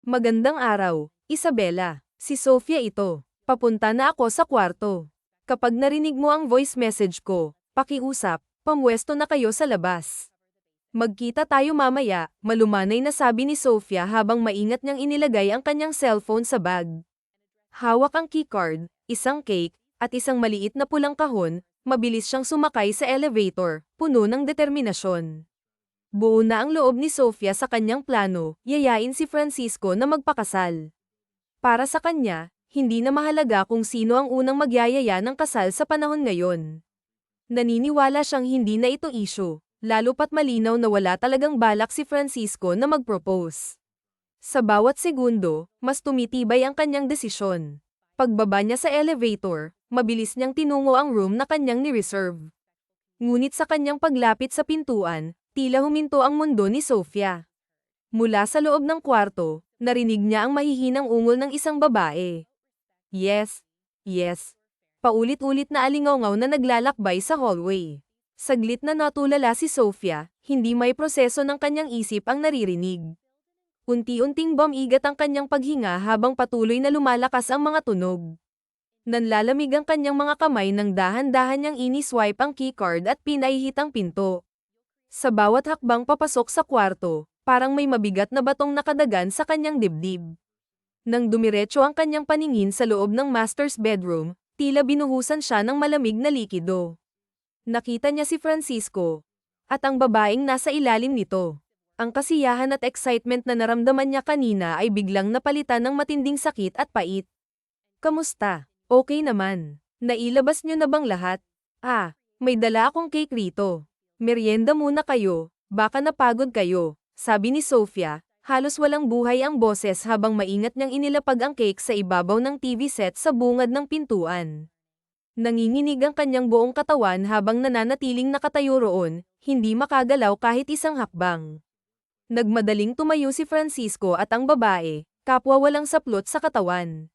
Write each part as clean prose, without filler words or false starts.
Magandang araw, Isabela. Si Sofia ito. Papunta na ako sa kwarto. Kapag narinig mo ang voice message ko, pakiusap, pamwesto na kayo sa labas. Magkita tayo mamaya, malumanay na sabi ni Sofia habang maingat niyang inilagay ang kanyang cellphone sa bag. Hawak ang keycard, isang cake, at isang maliit na pulang kahon, mabilis siyang sumakay sa elevator, puno ng determinasyon. Buo na ang loob ni Sofia sa kanyang plano, yayain si Francisco na magpakasal. Para sa kanya, hindi na mahalaga kung sino ang unang magyayaya ng kasal sa panahon ngayon. Naniniwala siyang hindi na ito issue, lalo pat malinaw na wala talagang balak si Francisco na mag-propose. Sa bawat segundo, mas tumitibay ang kanyang desisyon. Pagbaba niya sa elevator, mabilis niyang tinungo ang room na kanyang ni-reserve. Ngunit sa kanyang paglapit sa pintuan, tila huminto ang mundo ni Sofia. Mula sa loob ng kwarto, narinig niya ang mahihinang ungol ng isang babae. Yes, yes. Paulit-ulit na alingawngaw na naglalakbay sa hallway. Saglit na natulala si Sofia, hindi may proseso ng kanyang isip ang naririnig. Unti-unting bumigat ang kanyang paghinga habang patuloy na lumalakas ang mga tunog. Nanlalamig ang kanyang mga kamay nang dahan-dahan niyang ini-swipe ang keycard at pinaihit ang pinto. Sa bawat hakbang papasok sa kwarto, parang may mabigat na batong nakadagan sa kanyang dibdib. Nang dumiretso ang kanyang paningin sa loob ng master's bedroom, tila binuhusan siya ng malamig na likido. Nakita niya si Francisco, at ang babaeng nasa ilalim nito. Ang kasiyahan at excitement na naramdaman niya kanina ay biglang napalitan ng matinding sakit at pait. Kamusta? Okay naman. Nailabas niyo na bang lahat? May dala akong cake rito. Merienda muna kayo, baka napagod kayo, sabi ni Sofia, halos walang buhay ang boses habang maingat niyang inilapag ang cake sa ibabaw ng TV set sa bungad ng pintuan. Nanginginig ang kanyang buong katawan habang nananatiling nakatayo roon, hindi makagalaw kahit isang hakbang. Nagmadaling tumayo si Francisco at ang babae, kapwa walang saplot sa katawan.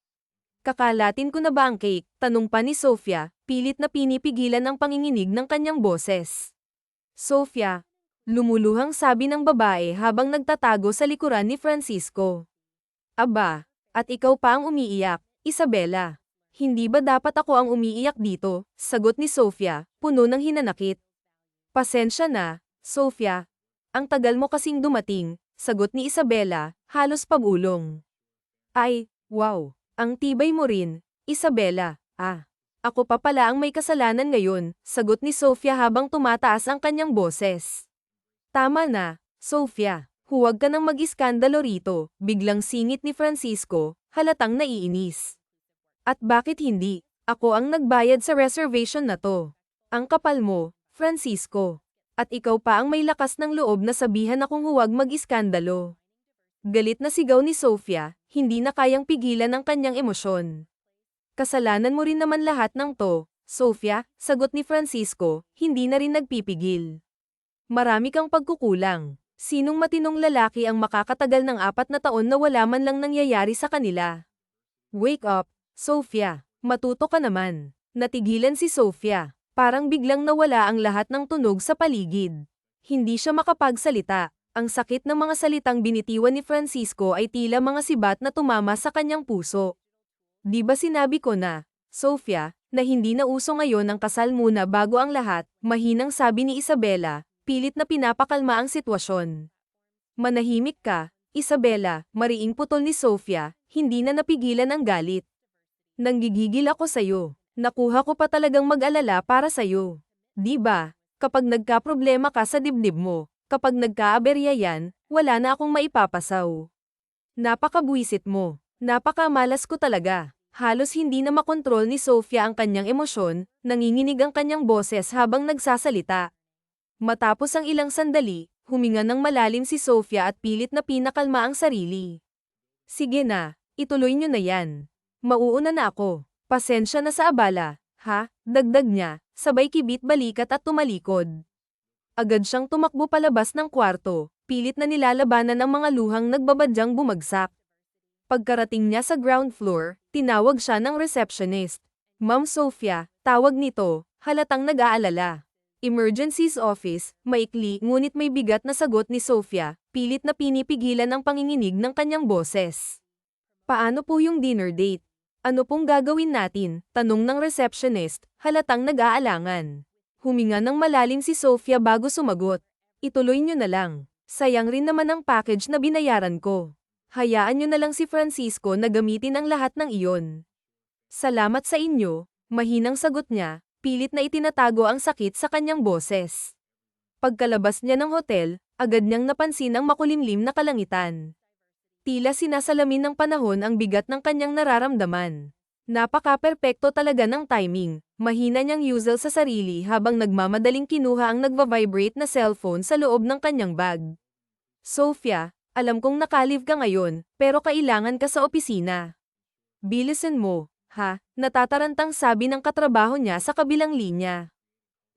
Kakalatin ko na ba ang cake? Tanong pa ni Sofia, pilit na pinipigilan ang panginginig ng kanyang boses. Sofia, lumuluhang sabi ng babae habang nagtatago sa likuran ni Francisco. Aba, at ikaw pa ang umiiyak, Isabela. Hindi ba dapat ako ang umiiyak dito? Sagot ni Sofia, puno ng hinanakit. Pasensya na, Sofia. Ang tagal mo kasing dumating, sagot ni Isabela, halos pabulong. Ay, wow, ang tibay mo rin, Isabela. Ako pa pala ang may kasalanan ngayon, sagot ni Sofia habang tumataas ang kanyang boses. Tama na, Sofia. Huwag ka nang mag-iskandalo rito, biglang singit ni Francisco, halatang naiinis. At bakit hindi? Ako ang nagbayad sa reservation na to. Ang kapal mo, Francisco. At ikaw pa ang may lakas ng loob na sabihan akong huwag mag-iskandalo. Galit na sigaw ni Sofia, hindi na kayang pigilan ang kanyang emosyon. Kasalanan mo rin naman lahat ng to, Sofia, sagot ni Francisco, hindi na rin nagpipigil. Marami kang pagkukulang. Sinong matinong lalaki ang makakatagal ng 4 na taon na wala man lang nangyayari sa kanila? Wake up, Sofia. Matuto ka naman. Natigilan si Sofia. Parang biglang nawala ang lahat ng tunog sa paligid. Hindi siya makapagsalita. Ang sakit ng mga salitang binitiwan ni Francisco ay tila mga sibat na tumama sa kanyang puso. Di ba sinabi ko na, Sofia, na hindi na uso ngayon ang kasal muna bago ang lahat, mahinang sabi ni Isabela, pilit na pinapakalma ang sitwasyon. Manahimik ka, Isabela, mariing putol ni Sofia, hindi na napigilan ang galit. Nanggigigil ako sa'yo. Nakuha ko pa talagang mag-alala para sa'yo. Di ba? Kapag nagka-problema ka sa dibdib mo, kapag nagka-aberya yan, wala na akong maipapasaw. Napakabuisit mo. Napakamalas ko talaga. Halos hindi na makontrol ni Sofia ang kanyang emosyon, nanginginig ang kanyang boses habang nagsasalita. Matapos ang ilang sandali, huminga ng malalim si Sofia at pilit na pinakalma ang sarili. Sige na, ituloy nyo na yan. Mauuna na ako. Pasensya na sa abala, ha? Dagdag niya, sabay kibit balikat at tumalikod. Agad siyang tumakbo palabas ng kwarto, pilit na nilalabanan ang mga luhang nagbabadyang bumagsak. Pagkarating niya sa ground floor, tinawag siya ng receptionist. Ma'am Sofia, tawag nito, halatang nag-aalala. Emergencies office, maikli ngunit may bigat na sagot ni Sofia, pilit na pinipigilan ang panginginig ng kanyang boses. Paano po yung dinner date? Ano pong gagawin natin? Tanong ng receptionist, halatang nag-aalangan. Huminga ng malalim si Sofia bago sumagot. Ituloy nyo na lang. Sayang rin naman ang package na binayaran ko. Hayaan nyo na lang si Francisco na gamitin ang lahat ng iyon. Salamat sa inyo, mahinang sagot niya, pilit na itinatago ang sakit sa kanyang boses. Pagkalabas niya ng hotel, agad niyang napansin ang makulimlim na kalangitan. Tila sinasalamin ng panahon ang bigat ng kanyang nararamdaman. Napaka-perpekto talaga ng timing, mahina niyang yuzel sa sarili habang nagmamadaling kinuha ang nagva-vibrate na cellphone sa loob ng kanyang bag. Sofia, alam kong nakalive ka ngayon, pero kailangan ka sa opisina. Bilisan mo, ha? Natatarantang sabi ng katrabaho niya sa kabilang linya.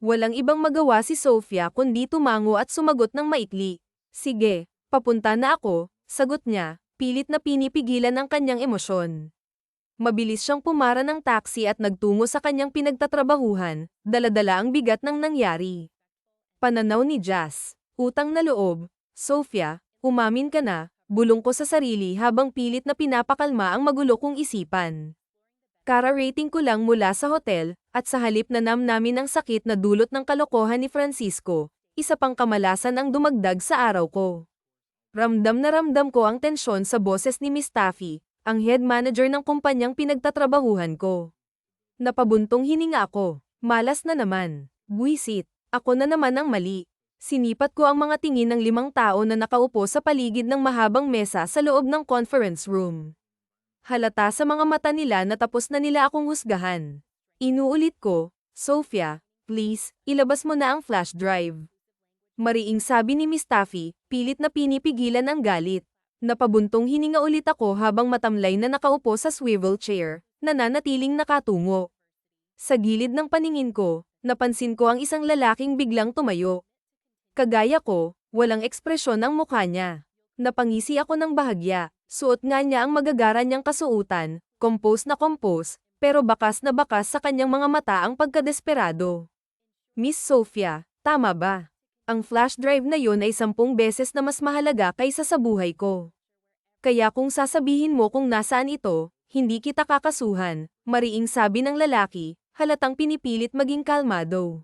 Walang ibang magawa si Sofia kundi tumango at sumagot ng maikli. Sige, papunta na ako, sagot niya, pilit na pinipigilan ang kanyang emosyon. Mabilis siyang pumara ng taxi at nagtungo sa kanyang pinagtatrabahuhan, dala-dala ang bigat ng nangyari. Pananaw ni Jazz, utang na loob, Sofia, umamin ka na, bulong ko sa sarili habang pilit na pinapakalma ang magulo kong isipan. Kara-rating ko lang mula sa hotel, at sa halip na namnamin ang sakit na dulot ng kalokohan ni Francisco, isa pang kamalasan ang dumagdag sa araw ko. Ramdam na ramdam ko ang tensyon sa boses ni Miss Taffy, ang head manager ng kumpanyang pinagtatrabahuhan ko. Napabuntong hininga ako, malas na naman, buwisit, ako na naman ang mali. Sinipat ko ang mga tingin ng 5 tao na nakaupo sa paligid ng mahabang mesa sa loob ng conference room. Halata sa mga mata nila na tapos na nila akong husgahan. Inuulit ko, Sofia, please, ilabas mo na ang flash drive. Mariing sabi ni Miss Taffy, pilit na pinipigilan ang galit. Napabuntong hininga ulit ako habang matamlay na nakaupo sa swivel chair, nananatiling nakatungo. Sa gilid ng paningin ko, napansin ko ang isang lalaking biglang tumayo. Kagaya ko, walang ekspresyon ang mukha niya. Napangisi ako ng bahagya, suot nga niya ang magagara niyang kasuutan, compose na compose, pero bakas na bakas sa kanyang mga mata ang pagkadesperado. Miss Sofia, tama ba? Ang flash drive na yun ay 10 beses na mas mahalaga kaysa sa buhay ko. Kaya kung sasabihin mo kung nasaan ito, hindi kita kakasuhan, mariing sabi ng lalaki, halatang pinipilit maging kalmado.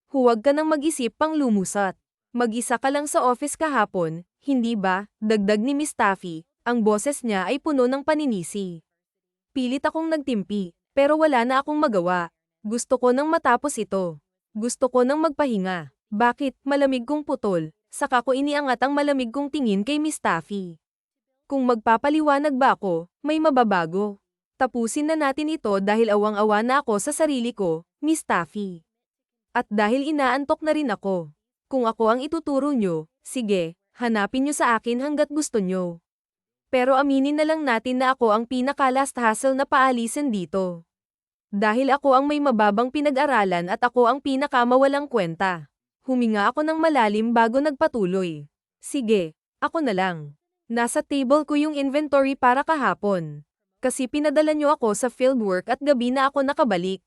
Huwag ka nang mag-isip pang lumusot. Mag-isa ka lang sa office kahapon, hindi ba? Dagdag ni Miss Taffy, ang boses niya ay puno ng paninisi. Pilit akong nagtimpi, pero wala na akong magawa. Gusto ko nang matapos ito. Gusto ko nang magpahinga. Bakit? Malamig kong putol. Saka ko iniangat ang malamig kong tingin kay Miss Taffy. Kung magpapaliwanag ba ako, may mababago. Tapusin na natin ito dahil awang-awa na ako sa sarili ko, Miss Taffy. At dahil inaantok na rin ako. Kung ako ang ituturo nyo, sige, hanapin nyo sa akin hanggat gusto nyo. Pero aminin na lang natin na ako ang pinaka-last hassle na paalisin dito. Dahil ako ang may mababang pinag-aralan at ako ang pinaka-mawalang kwenta. Huminga ako ng malalim bago nagpatuloy. Sige, ako na lang. Nasa table ko yung inventory para kahapon. Kasi pinadala nyo ako sa fieldwork at gabi na ako nakabalik.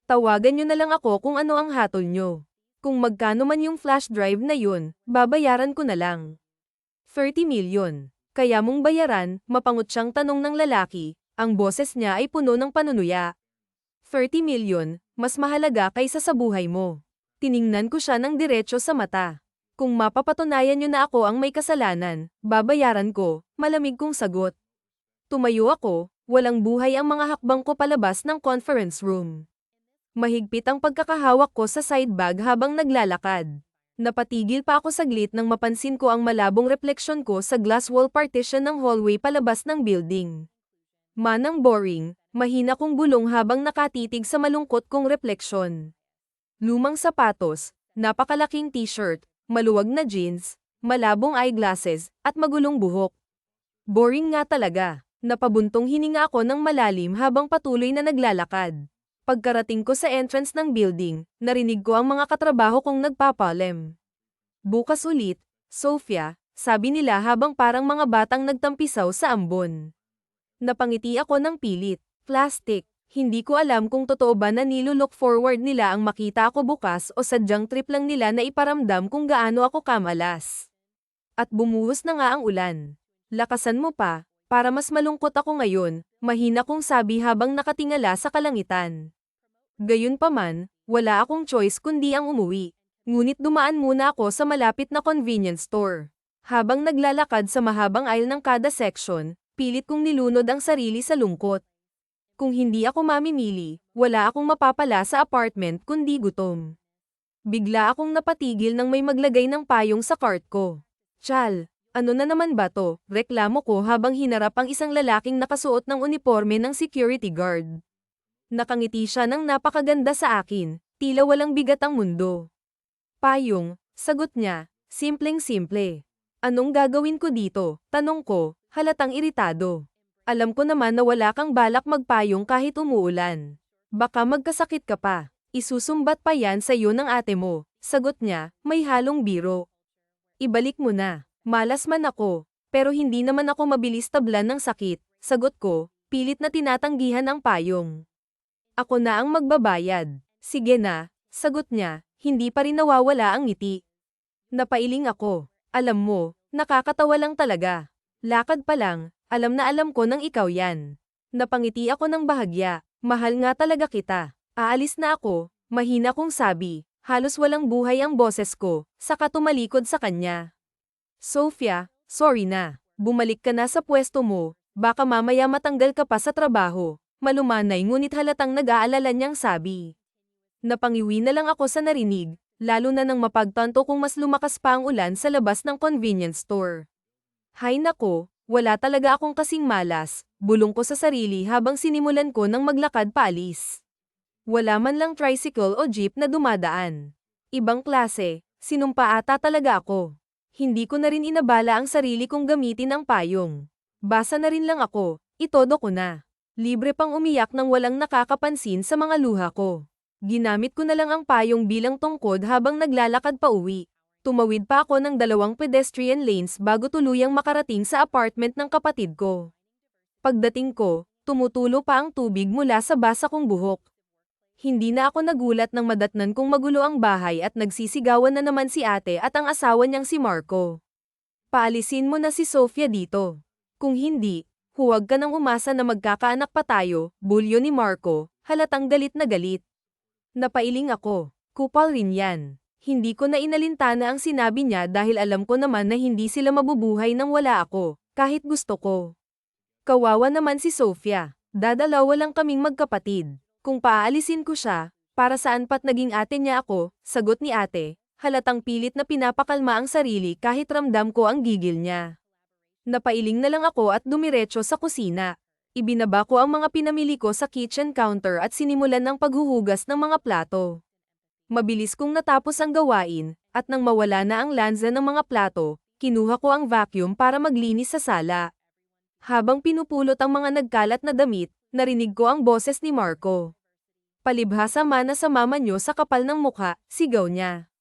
Tawagan nyo na lang ako kung ano ang hatol nyo. Kung magkano man yung flash drive na yun, babayaran ko na lang. 30 million. Kaya mong bayaran, mapangot siyang tanong ng lalaki, ang boses niya ay puno ng panunuya. 30 million, mas mahalaga kaysa sa buhay mo. Tiningnan ko siya ng diretso sa mata. Kung mapapatunayan niyo na ako ang may kasalanan, babayaran ko, malamig kong sagot. Tumayo ako, walang buhay ang mga hakbang ko palabas ng conference room. Mahigpit ang pagkakahawak ko sa side bag habang naglalakad. Napatigil pa ako saglit nang mapansin ko ang malabong refleksyon ko sa glass wall partition ng hallway palabas ng building. Manang boring, mahina kong bulong habang nakatitig sa malungkot kong refleksyon. Lumang sapatos, napakalaking t-shirt, maluwag na jeans, malabong eyeglasses, at magulong buhok. Boring nga talaga. Napabuntong hininga ako ng malalim habang patuloy na naglalakad. Pagkarating ko sa entrance ng building, narinig ko ang mga katrabaho kong nagpapalem. Bukas ulit, Sofia, sabi nila habang parang mga batang nagtampisaw sa ambon. Napangiti ako ng pilit. Plastic. Hindi ko alam kung totoo ba na nilo-look forward nila ang makita ako bukas o sadyang trip lang nila na iparamdam kung gaano ako kamalas. At bumuhos na nga ang ulan. Lakasan mo pa, para mas malungkot ako ngayon, mahina kong sabi habang nakatingala sa kalangitan. Gayunpaman, wala akong choice kundi ang umuwi. Ngunit dumaan muna ako sa malapit na convenience store. Habang naglalakad sa mahabang aisle ng kada section, pilit kong nilunod ang sarili sa lungkot. Kung hindi ako mamimili, wala akong mapapala sa apartment kundi gutom. Bigla akong napatigil nang may maglagay ng payong sa cart ko. Chal, ano na naman ba to? Reklamo ko habang hinarap ang isang lalaking nakasuot ng uniforme ng security guard. Nakangiti siya ng napakaganda sa akin, tila walang bigat ang mundo. Payong, sagot niya, simpleng-simple. Anong gagawin ko dito? Tanong ko, halatang iritado. Alam ko naman na wala kang balak magpayong kahit umuulan. Baka magkasakit ka pa. Isusumbat pa yan sa iyo ng ate mo. Sagot niya, may halong biro. Ibalik mo na. Malas man ako, pero hindi naman ako mabilis tablan ng sakit. Sagot ko, pilit na tinatanggihan ang payong. Ako na ang magbabayad. Sige na, sagot niya, hindi pa rin nawawala ang ngiti. Napailing ako. Alam mo, nakakatawa lang talaga. Lakad pa lang, alam na alam ko nang ikaw yan. Napangiti ako ng bahagya, mahal nga talaga kita. Aalis na ako, mahina kong sabi, halos walang buhay ang boses ko, saka tumalikod sa kanya. Sofia, sorry na. Bumalik ka na sa pwesto mo, baka mamaya matanggal ka pa sa trabaho. Malumanay ngunit halatang nag-aalala niyang sabi. Napangiwi na lang ako sa narinig, lalo na nang mapagtanto kung mas lumakas pa ang ulan sa labas ng convenience store. Hay nako, wala talaga akong kasing malas, bulong ko sa sarili habang sinimulan ko ng maglakad paalis. Wala man lang tricycle o jeep na dumadaan. Ibang klase, sinumpa ata talaga ako. Hindi ko na rin inabala ang sarili kong gamitin ang payong. Basa na rin lang ako, itodo ko na. Libre pang umiyak nang walang nakakapansin sa mga luha ko. Ginamit ko na lang ang payong bilang tungkod habang naglalakad pa uwi. Tumawid pa ako ng 2 pedestrian lanes bago tuluyang makarating sa apartment ng kapatid ko. Pagdating ko, tumutulo pa ang tubig mula sa basa kong buhok. Hindi na ako nagulat nang madatnan kong magulo ang bahay at nagsisigawan na naman si ate at ang asawa niyang si Marco. Paalisin mo na si Sofia dito. Kung hindi, huwag ka nang umasa na magkakaanak pa tayo, bulyo ni Marco, halatang galit na galit. Napailing ako, kupal rin yan. Hindi ko na inalintana ang sinabi niya dahil alam ko naman na hindi sila mabubuhay nang wala ako, kahit gusto ko. Kawawa naman si Sofia, dadalawa lang kaming magkapatid. Kung paaalisin ko siya, para saan pat naging ate niya ako, sagot ni ate, halatang pilit na pinapakalma ang sarili kahit ramdam ko ang gigil niya. Napailing na lang ako at dumiretso sa kusina. Ibinaba ko ang mga pinamili ko sa kitchen counter at sinimulan ng paghuhugas ng mga plato. Mabilis kong natapos ang gawain, at nang mawala na ang lansa ng mga plato, kinuha ko ang vacuum para maglinis sa sala. Habang pinupulot ang mga nagkalat na damit, narinig ko ang boses ni Marco. Palibhasa mana sa mama niyo sa kapal ng mukha, sigaw niya.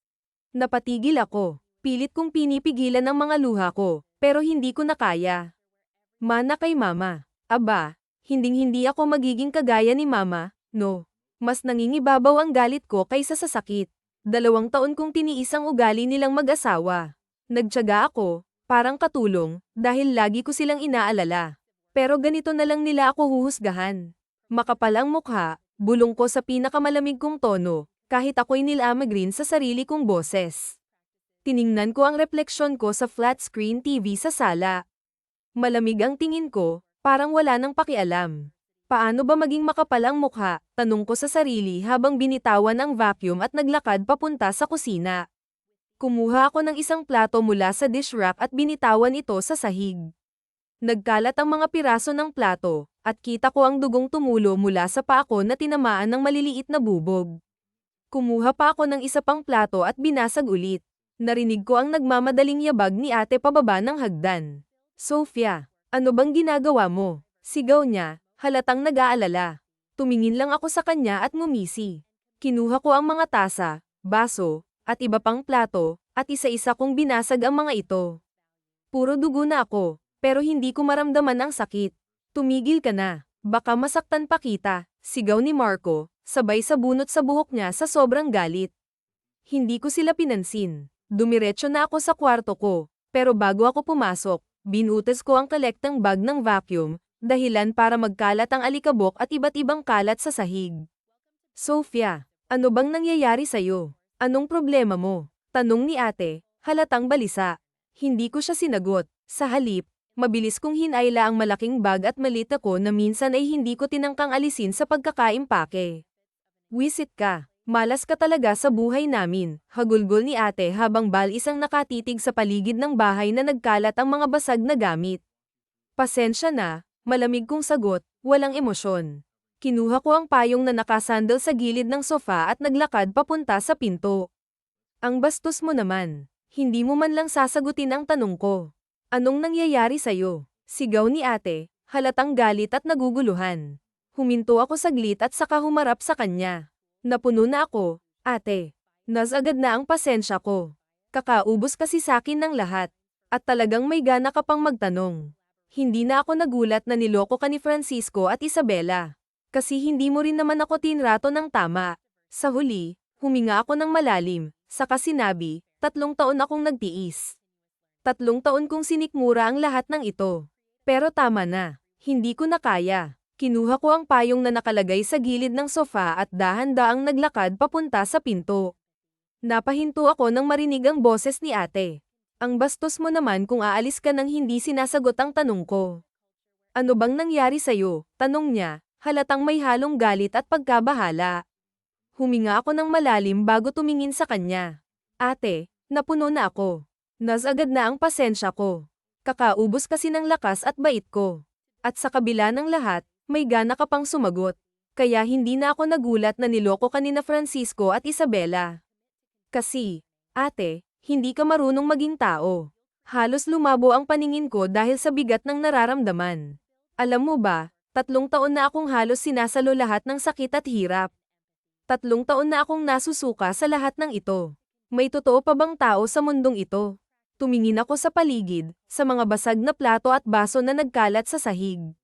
Napatigil ako, pilit kong pinipigilan ang mga luha ko, pero hindi ko na kaya. Mana kay mama, aba, hinding-hindi ako magiging kagaya ni mama, no. Mas nangingibabaw ang galit ko kaysa sa sakit. 2 taon kong tiniis ang ugali nilang mag-asawa. Nagtiyaga ako, parang katulong, dahil lagi ko silang inaalala. Pero ganito na lang nila ako huhusgahan. Makapal ang mukha, bulong ko sa pinakamalamig kong tono, kahit ako'y nilamig sa sarili kong boses. Tiningnan ko ang refleksyon ko sa flat screen TV sa sala. Malamig ang tingin ko, parang wala nang pakialam. Paano ba maging makapal ang mukha? Tanong ko sa sarili habang binitawan ang vacuum at naglakad papunta sa kusina. Kumuha ako ng isang plato mula sa dish rack at binitawan ito sa sahig. Nagkalat ang mga piraso ng plato, at kita ko ang dugong tumulo mula sa paa ko na tinamaan ng maliliit na bubog. Kumuha pa ako ng isa pang plato at binasag ulit. Narinig ko ang nagmamadaling yabag ni ate pababa ng hagdan. Sofia, ano bang ginagawa mo? Sigaw niya, halatang nag-aalala. Tumingin lang ako sa kanya at ngumisi. Kinuha ko ang mga tasa, baso, at iba pang plato, at isa-isa kong binasag ang mga ito. Puro dugo na ako. Pero hindi ko maramdaman ang sakit. Tumigil ka na, baka masaktan pa kita, sigaw ni Marco, sabay sa bunot sa buhok niya sa sobrang galit. Hindi ko sila pinansin. Dumiretso na ako sa kwarto ko, Pero bago ako pumasok, binutas ko ang kolektang bag ng vacuum, dahilan para magkalat ang alikabok at iba't ibang kalat sa sahig. Sofia, ano bang nangyayari sa'yo? Anong problema mo? Tanong ni ate, halatang balisa. Hindi ko siya sinagot. Sa halip, mabilis kong hinayla ang malaking bag at malita ko na minsan ay hindi ko tinangkang alisin sa pagkakaimpake. Wisit ka. Malas ka talaga sa buhay namin, hagulgol ni ate habang isang nakatitig sa paligid ng bahay na nagkalat ang mga basag na gamit. Pasensya na, malamig kong sagot, walang emosyon. Kinuha ko ang payong na nakasandal sa gilid ng sofa at naglakad papunta sa pinto. Ang bastos mo naman. Hindi mo man lang sasagutin ang tanong ko. Anong nangyayari sa'yo? Sigaw ni ate, halatang galit at naguguluhan. Huminto ako saglit at saka humarap sa kanya. Napuno na ako, ate. Agad na ang pasensya ko. Kakaubos kasi sakin ng lahat. At talagang may gana ka pang magtanong. Hindi na ako nagulat na niloko ka ni Francisco at Isabela. Kasi hindi mo rin naman ako tinrato ng tama. Sa huli, huminga ako ng malalim, saka sinabi, 3 taon akong nagtiis. 3 taon kong sinikmura ang lahat ng ito. Pero tama na, hindi ko na kaya. Kinuha ko ang payong na nakalagay sa gilid ng sofa at dahan-daang naglakad papunta sa pinto. Napahinto ako nang marinig ang boses ni ate. Ang bastos mo naman kung aalis ka nang hindi sinasagot ang tanong ko. Ano bang nangyari sa'yo? Tanong niya, halatang may halong galit at pagkabahala. Huminga ako ng malalim bago tumingin sa kanya. Ate, napuno na ako. Agad na ang pasensya ko. Kakaubos kasi ng lakas at bait ko. At sa kabila ng lahat, may gana ka pang sumagot. Kaya hindi na ako nagulat na niloko ka ni na Francisco at Isabela. Kasi, ate, hindi ka marunong maging tao. Halos lumabo ang paningin ko dahil sa bigat ng nararamdaman. Alam mo ba, 3 taon na akong halos sinasalo lahat ng sakit at hirap. 3 taon na akong nasusuka sa lahat ng ito. May totoo pa bang tao sa mundong ito? Tumingin ako sa paligid, sa mga basag na plato at baso na nagkalat sa sahig.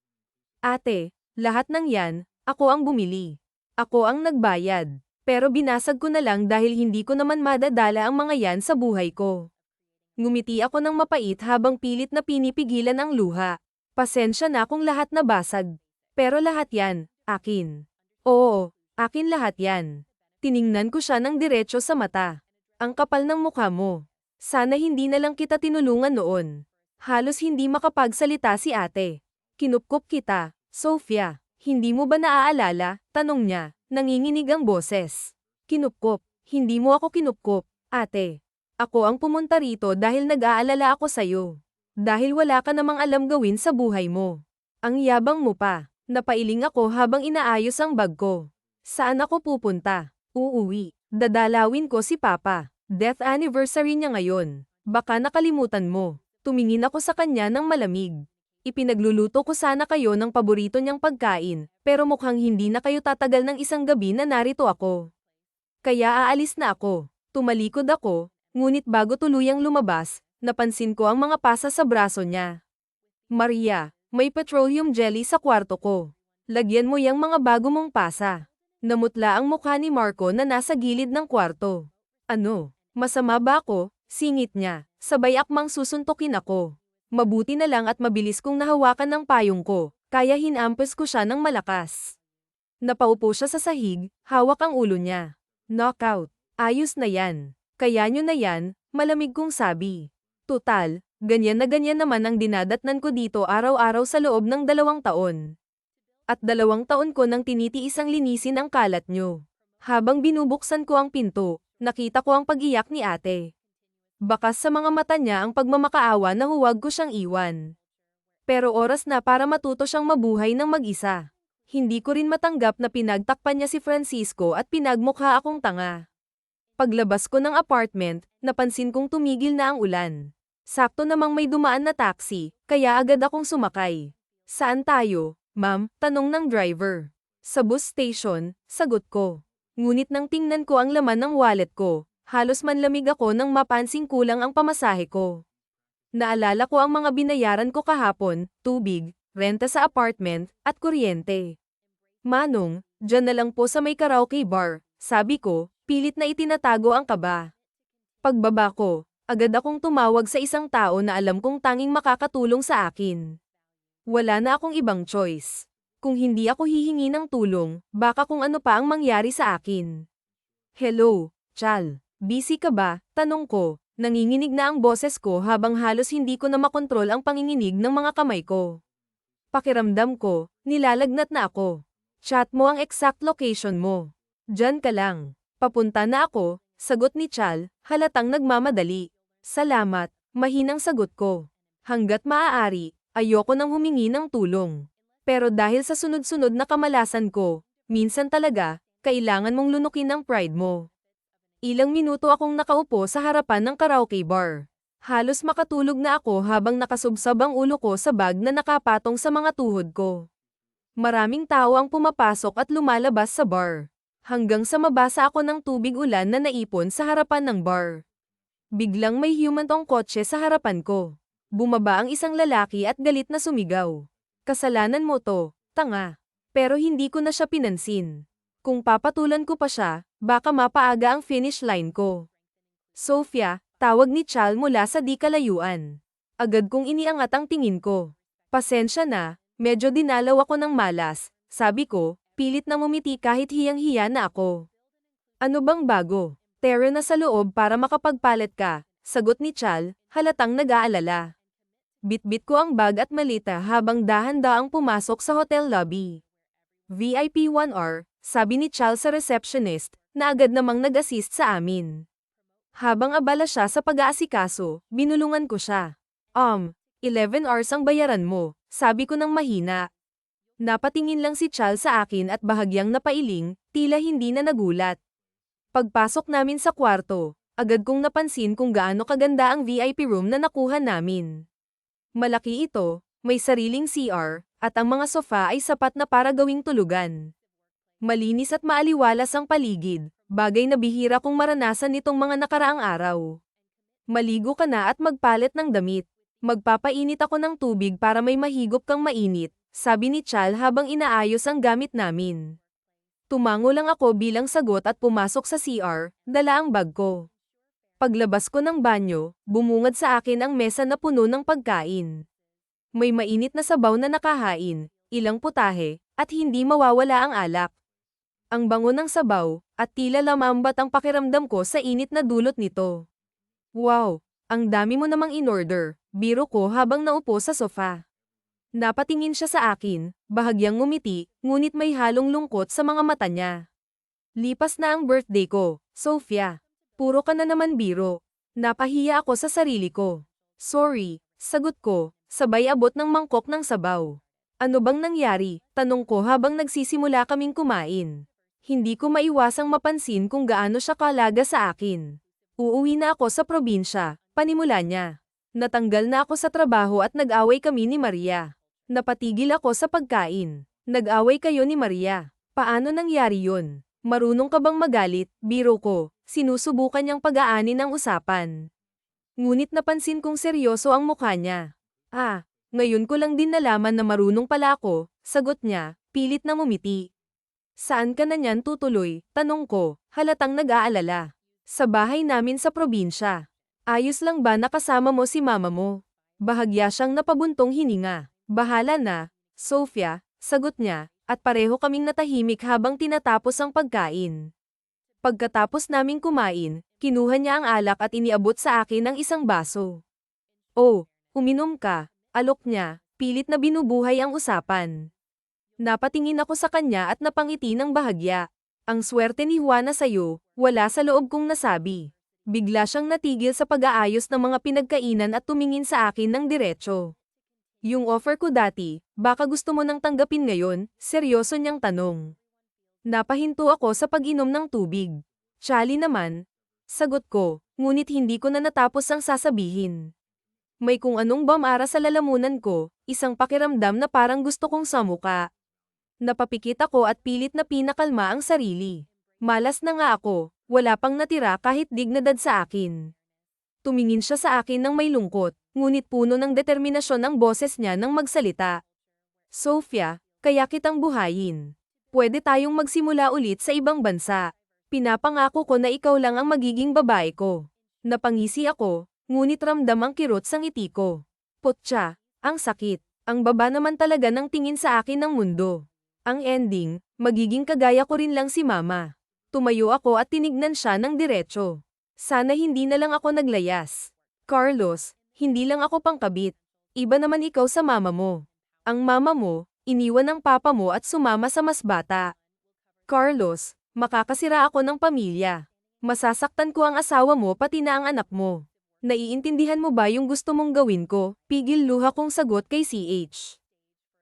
Ate, lahat ng yan, ako ang bumili. Ako ang nagbayad. Pero binasag ko na lang dahil hindi ko naman madadala ang mga yan sa buhay ko. Ngumiti ako ng mapait habang pilit na pinipigilan ang luha. Pasensya na kung lahat nabasag. Pero lahat yan, akin. Oo, akin lahat yan. Tiningnan ko siya ng diretso sa mata. Ang kapal ng mukha mo. Sana hindi na lang kita tinulungan noon. Halos hindi makapagsalita si ate. Kinupkop kita, Sofia. Hindi mo ba naaalala? Tanong niya, nanginginig ang boses. Kinupkop. Hindi mo ako kinupkop, ate. Ako ang pumunta rito dahil nag-aalala ako sa'yo. Dahil wala ka namang alam gawin sa buhay mo. Ang yabang mo pa. Napailing ako habang inaayos ang bag ko. Saan ako pupunta? Uuwi. Dadalawin ko si Papa. Death anniversary niya ngayon. Baka nakalimutan mo. Tumingin ako sa kanya ng malamig. Ipinagluluto ko sana kayo ng paborito niyang pagkain, pero mukhang hindi na kayo tatagal ng isang gabi na narito ako. Kaya aalis na ako. Tumalikod ako, ngunit bago tuluyang lumabas, napansin ko ang mga pasa sa braso niya. Maria, may petroleum jelly sa kwarto ko. Lagyan mo yang mga bago mong pasa. Namutla ang mukha ni Marco na nasa gilid ng kwarto. Ano, masama ba ako? Singit niya, sabay akmang susuntukin ako. Mabuti na lang at mabilis kong nahawakan ng payong ko, kaya hinampes ko siya ng malakas. Napaupo siya sa sahig, hawak ang ulo niya. Knockout. Ayos na yan. Kaya nyo na yan, malamig kong sabi. Tutal, ganyan na ganyan naman ang dinadatnan ko dito araw-araw sa loob ng 2 taon. At 2 taon ko nang tinitiis ang linisin ang kalat nyo. Habang binubuksan ko ang pinto, nakita ko ang pag-iyak ni ate. Bakas sa mga mata niya ang pagmamakaawa na huwag ko siyang iwan. Pero oras na para matuto siyang mabuhay ng mag-isa. Hindi ko rin matanggap na pinagtakpan niya si Francisco at pinagmukha akong tanga. Paglabas ko ng apartment, napansin kong tumigil na ang ulan. Sakto namang may dumaan na taxi, kaya agad akong sumakay. Saan tayo, ma'am? Tanong ng driver. Sa bus station, sagot ko. Ngunit nang tingnan ko ang laman ng wallet ko, halos manlamig ako nang mapansing kulang ang pamasahe ko. Naalala ko ang mga binayaran ko kahapon, tubig, renta sa apartment, at kuryente. Manong, dyan na lang po sa may karaoke bar, sabi ko, pilit na itinatago ang kaba. Pagbaba ko, Agad akong tumawag sa isang tao na alam kong tanging makakatulong sa akin. Wala na akong ibang choice. Kung hindi ako hihingi ng tulong, baka kung ano pa ang mangyari sa akin. Hello, Chal. Busy ka ba? Tanong ko. Nanginginig na ang boses ko habang halos hindi ko na makontrol ang panginginig ng mga kamay ko. Pakiramdam ko, nilalagnat na ako. Chat mo ang exact location mo. Diyan ka lang. Papunta na ako, sagot ni Chal, halatang nagmamadali. Salamat, mahinang sagot ko. Hanggat maaari, ayoko nang humingi ng tulong. Pero dahil sa sunod-sunod na kamalasan ko, minsan talaga, kailangan mong lunukin ang pride mo. Ilang minuto akong nakaupo sa harapan ng karaoke bar. Halos makatulog na ako habang nakasubsab ang ulo ko sa bag na nakapatong sa mga tuhod ko. Maraming tao ang pumapasok at lumalabas sa bar. Hanggang sa mabasa ako ng tubig ulan na naipon sa harapan ng bar. Biglang may humantong kotse sa harapan ko. Bumaba ang isang lalaki at galit na sumigaw. Kasalanan mo to, tanga. Pero hindi ko na siya pinansin. Kung papatulan ko pa siya, baka mapaaga ang finish line ko. Sofia, tawag ni Chal mula sa di kalayuan. Agad kong iniangat ang tingin ko. Pasensya na, medyo dinalaw ako ng malas, sabi ko, pilit na ngumiti kahit hiyang-hiya na ako. Ano bang bago? Tara na sa loob para makapagpalit ka, sagot ni Chal, halatang nag-aalala. Bitbit ko ang bag at malita habang dahan-daang pumasok sa hotel lobby. VIP 1 hour, sabi ni Chal sa receptionist, na agad namang nag-assist sa amin. Habang abala siya sa pag-aasikaso, binulungan ko siya. 11 hours ang bayaran mo, sabi ko nang mahina. Napatingin lang si Chal sa akin at bahagyang napailing, tila hindi na nagulat. Pagpasok namin sa kwarto, agad kong napansin kung gaano kaganda ang VIP room na nakuha namin. Malaki ito, may sariling CR, at ang mga sofa ay sapat na para gawing tulugan. Malinis at maaliwalas ang paligid, bagay na bihira kong maranasan nitong mga nakaraang araw. Maligo ka na at magpalit ng damit. Magpapainit ako ng tubig para may mahigop kang mainit, sabi ni Chal habang inaayos ang gamit namin. Tumango lang ako bilang sagot at pumasok sa CR, dala ang bag ko. Paglabas ko ng banyo, bumungad sa akin ang mesa na puno ng pagkain. May mainit na sabaw na nakahain, ilang putahe, at hindi mawawala ang alak. Ang bango ng sabaw, at tila lamambat ang pakiramdam ko sa init na dulot nito. Wow, ang dami mo namang in-order, biro ko habang naupo sa sofa. Napatingin siya sa akin, bahagyang ngumiti, ngunit may halong lungkot sa mga mata niya. Lipas na ang birthday ko, Sofia. Puro ka na naman biro. Napahiya ako sa sarili ko. Sorry, sagot ko, sabay abot ng mangkok ng sabaw. Ano bang nangyari? Tanong ko habang nagsisimula kaming kumain. Hindi ko maiwasang mapansin kung gaano siya kalaga sa akin. Uuwi na ako sa probinsya, panimula niya. Natanggal na ako sa trabaho at nag-away kami ni Maria. Napatigil ako sa pagkain. Nag-away kayo ni Maria. Paano nangyari yun? Marunong ka bang magalit? Biro ko. Sinusubukan niyang pag-aanin ang usapan. Ngunit napansin kong seryoso ang mukha niya. Ngayon ko lang din nalaman na marunong pala ako, sagot niya, pilit na ngumiti. Saan ka na niyan tutuloy? Tanong ko, halatang nag-aalala. Sa bahay namin sa probinsya. Ayos lang ba nakasama mo si mama mo? Bahagya siyang napabuntong hininga. Bahala na, Sofia, sagot niya, at pareho kaming natahimik habang tinatapos ang pagkain. Pagkatapos naming kumain, kinuha niya ang alak at iniabot sa akin ang isang baso. Oh, uminom ka, alok niya, pilit na binubuhay ang usapan. Napatingin ako sa kanya at napangiti ng bahagya. Ang swerte ni Juana sa'yo, wala sa loob kong nasabi. Bigla siyang natigil sa pag-aayos ng mga pinagkainan at tumingin sa akin ng diretso. Yung offer ko dati, baka gusto mo nang tanggapin ngayon, seryoso niyang tanong. Napahinto ako sa pag-inom ng tubig. Chali naman, sagot ko, ngunit hindi ko na natapos ang sasabihin. May kung anong bamara sa lalamunan ko, isang pakiramdam na parang gusto kong samuka. Napapikit ako at pilit na pinakalma ang sarili. Malas na nga ako, wala pang natira kahit dignidad sa akin. Tumingin siya sa akin ng may lungkot, ngunit puno ng determinasyon ang boses niya nang magsalita. Sofia, kaya kitang buhayin. Pwede tayong magsimula ulit sa ibang bansa. Pinapangako ko na ikaw lang ang magiging babae ko. Napangisi ako, Ngunit ramdam ang kirot sa ngiti ko. Putya, ang sakit. Ang baba naman talaga ng tingin sa akin ng mundo. Ang ending, magiging kagaya ko rin lang si mama. Tumayo ako at tinignan siya ng diretso. Sana hindi na lang ako naglayas. Carlos, hindi lang ako pangkabit. Iba naman ikaw sa mama mo. Ang mama mo, iniwan ng papa mo at sumama sa mas bata. Carlos, makakasira ako ng pamilya. Masasaktan ko ang asawa mo pati na ang anak mo. Naiintindihan mo ba yung gusto mong gawin ko? Pigil luha kong sagot kay CH.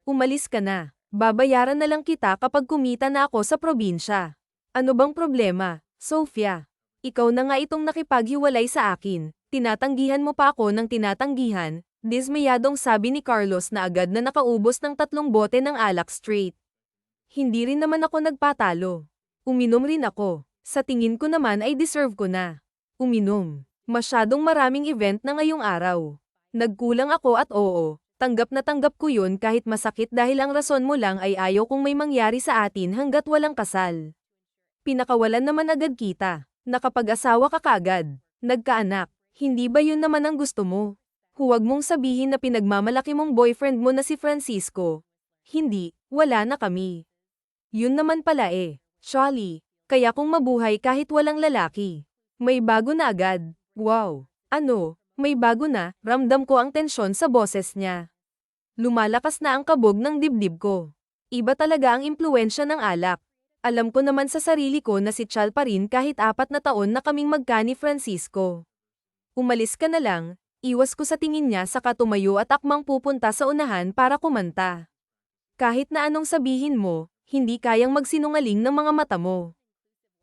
Umalis ka na. Babayaran na lang kita kapag kumita na ako sa probinsya. Ano bang problema, Sofia? Ikaw na nga itong nakipaghiwalay sa akin. Tinatanggihan mo pa ako ng tinatanggihan. Dismayadong sabi ni Carlos na agad na nakaubos ng 3 bote ng alak straight. Hindi rin naman ako nagpatalo. Uminom rin ako. Sa tingin ko naman ay deserve ko na. Uminom. Masyadong maraming event na ngayong araw. Nagkulang ako at oo, tanggap na tanggap ko yun kahit masakit dahil ang rason mo lang ay ayaw kung may mangyari sa atin hanggat walang kasal. Pinakawalan naman agad kita. Nakapag-asawa ka kagad. Nagkaanak. Hindi ba yun naman ang gusto mo? Huwag mong sabihin na pinagmamalaki mong boyfriend mo na si Francisco. Hindi, wala na kami. Yun naman pala eh. Charlie, kaya kong mabuhay kahit walang lalaki. May bago na agad. Wow. Ano? May bago na, ramdam ko ang tensyon sa boses niya. Lumalakas na ang kabog ng dibdib ko. Iba talaga ang impluwensya ng alak. Alam ko naman sa sarili ko na si Chal pa rin kahit 4 na taon na kaming magka ni Francisco. Umalis ka na lang, iwas ko sa tingin niya saka tumayo at akmang pupunta sa unahan para kumanta. Kahit na anong sabihin mo, hindi kayang magsinungaling ng mga mata mo.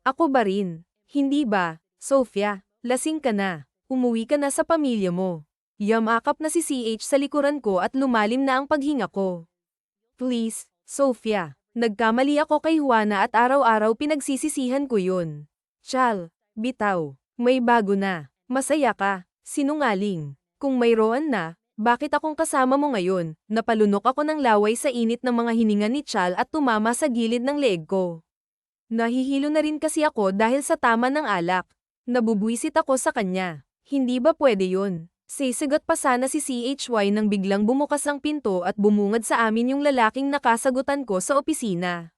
Ako ba rin? Hindi ba, Sofia? Lasing ka na. Umuwi ka na sa pamilya mo. Yamakap na si CH sa likuran ko at lumalim na ang paghinga ko. Please, Sofia. Nagkamali ako kay Juana at araw-araw pinagsisisihan ko yun. Chal, bitaw. May bago na. Masaya ka. Sinungaling. Kung mayroon na, bakit akong kasama mo ngayon? Napalunok ako ng laway sa init ng mga hininga ni Chal at tumama sa gilid ng leeg ko. Nahihilo na rin kasi ako dahil sa tama ng alak. Nabubwisit ako sa kanya. Hindi ba pwede yun? Sisagot pa sana si CHY nang biglang bumukas ang pinto at bumungad sa amin yung lalaking nakasagutan ko sa opisina.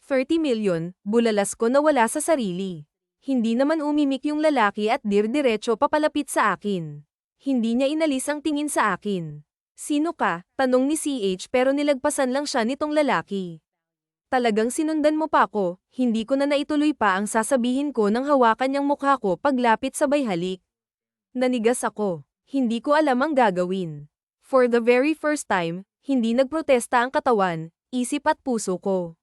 30 million, bulalas ko na wala sa sarili. Hindi naman umimik yung lalaki at diretso papalapit sa akin. Hindi niya inalis ang tingin sa akin. Sino ka? Tanong ni CH pero nilagpasan lang siya nitong lalaki. Talagang sinundan mo pa ako, hindi ko na naituloy pa ang sasabihin ko nang hawakan niyang mukha ko paglapit sabay halik. Nanigas ako, hindi ko alam ang gagawin. For the very first time, hindi nagprotesta ang katawan, isip at puso ko.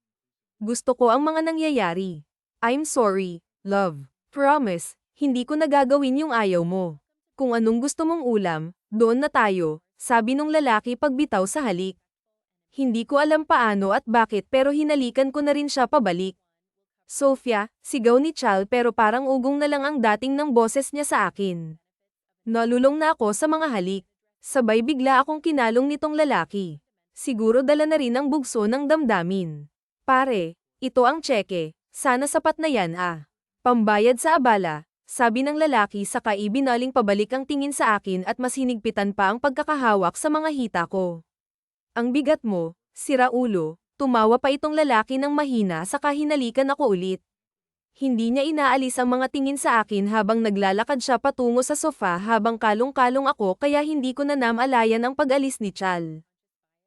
Gusto ko ang mga nangyayari. I'm sorry, love. Promise, hindi ko nagagawin yung ayaw mo. Kung anong gusto mong ulam, doon na tayo, sabi nung lalaki pagbitaw sa halik. Hindi ko alam paano at bakit pero hinalikan ko na rin siya pabalik. Sofia, sigaw ni Chal pero parang ugong na lang ang dating ng boses niya sa akin. Nalulong na ako sa mga halik. Sabay bigla akong kinalong nitong lalaki. Siguro dala na rin ang bugso ng damdamin. Pare, ito ang tseke. Sana sapat na yan ah. Pambayad sa abala, sabi ng lalaki saka ibinaling pabalik ang tingin sa akin at mas hinigpitan pa ang pagkakahawak sa mga hita ko. Ang bigat mo, sira ulo, tumawa pa itong lalaki ng mahina saka hinalikan ako ulit. Hindi niya inaalis ang mga tingin sa akin habang naglalakad siya patungo sa sofa habang kalong-kalong ako kaya hindi ko na namalayan ang pag-alis ni Chal.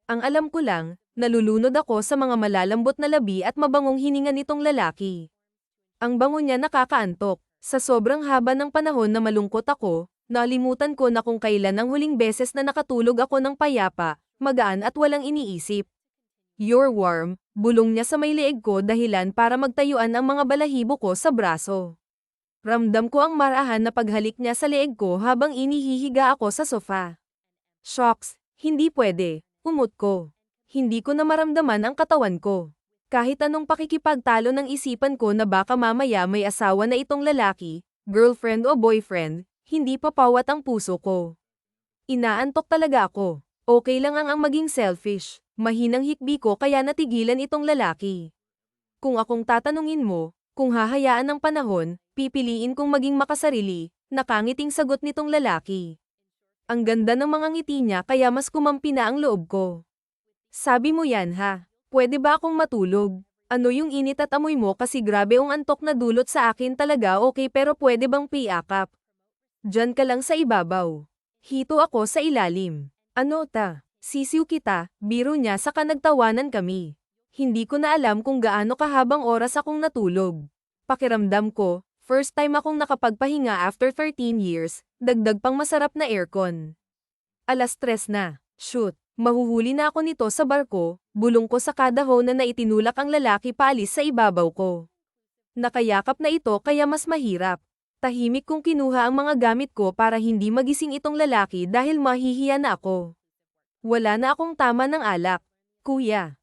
Ang alam ko lang, nalulunod ako sa mga malalambot na labi at mabangong hininga nitong lalaki. Ang bango niya nakakaantok. Sa sobrang haba ng panahon na malungkot ako, nalimutan ko na kung kailan ang huling beses na nakatulog ako ng payapa, magaan at walang iniisip. You're warm, bulong niya sa may leeg ko dahilan para magtayuan ang mga balahibo ko sa braso. Ramdam ko ang marahan na paghalik niya sa leeg ko habang inihihiga ako sa sofa. Shocks, hindi pwede, umot ko. Hindi ko na maramdaman ang katawan ko. Kahit anong pakikipagtalo ng isipan ko na baka mamaya may asawa na itong lalaki, girlfriend o boyfriend, hindi papawat ang puso ko. Inaantok talaga ako. Okay lang ang maging selfish. Mahinang hikbi ko kaya natigilan itong lalaki. Kung akong tatanungin mo, kung hahayaan ng panahon, pipiliin kong maging makasarili, Nakangiting sagot nitong lalaki. Ang ganda ng mga ngiti niya kaya mas kumampi na ang loob ko. Sabi mo yan ha, pwede ba akong matulog? Ano yung init at amoy mo kasi grabe ang antok na dulot sa akin talaga okay pero pwede bang piakap? Diyan ka lang sa ibabaw. Hito ako sa ilalim. Ano ta? Sisiw kita, biro niya saka nagtawanan kami. Hindi ko na alam kung gaano kahabang oras akong natulog. Pakiramdam ko, first time akong nakapagpahinga after 13 years, dagdag pang masarap na aircon. 3:00 na. Shoot, mahuhuli na ako nito sa barko, bulong ko sa kada hona na itinulak ang lalaki paalis sa ibabaw ko. Nakayakap na ito kaya mas mahirap. Tahimik kong kinuha ang mga gamit ko para hindi magising itong lalaki dahil mahihiya na ako. Wala na akong tama ng alak. Kuya,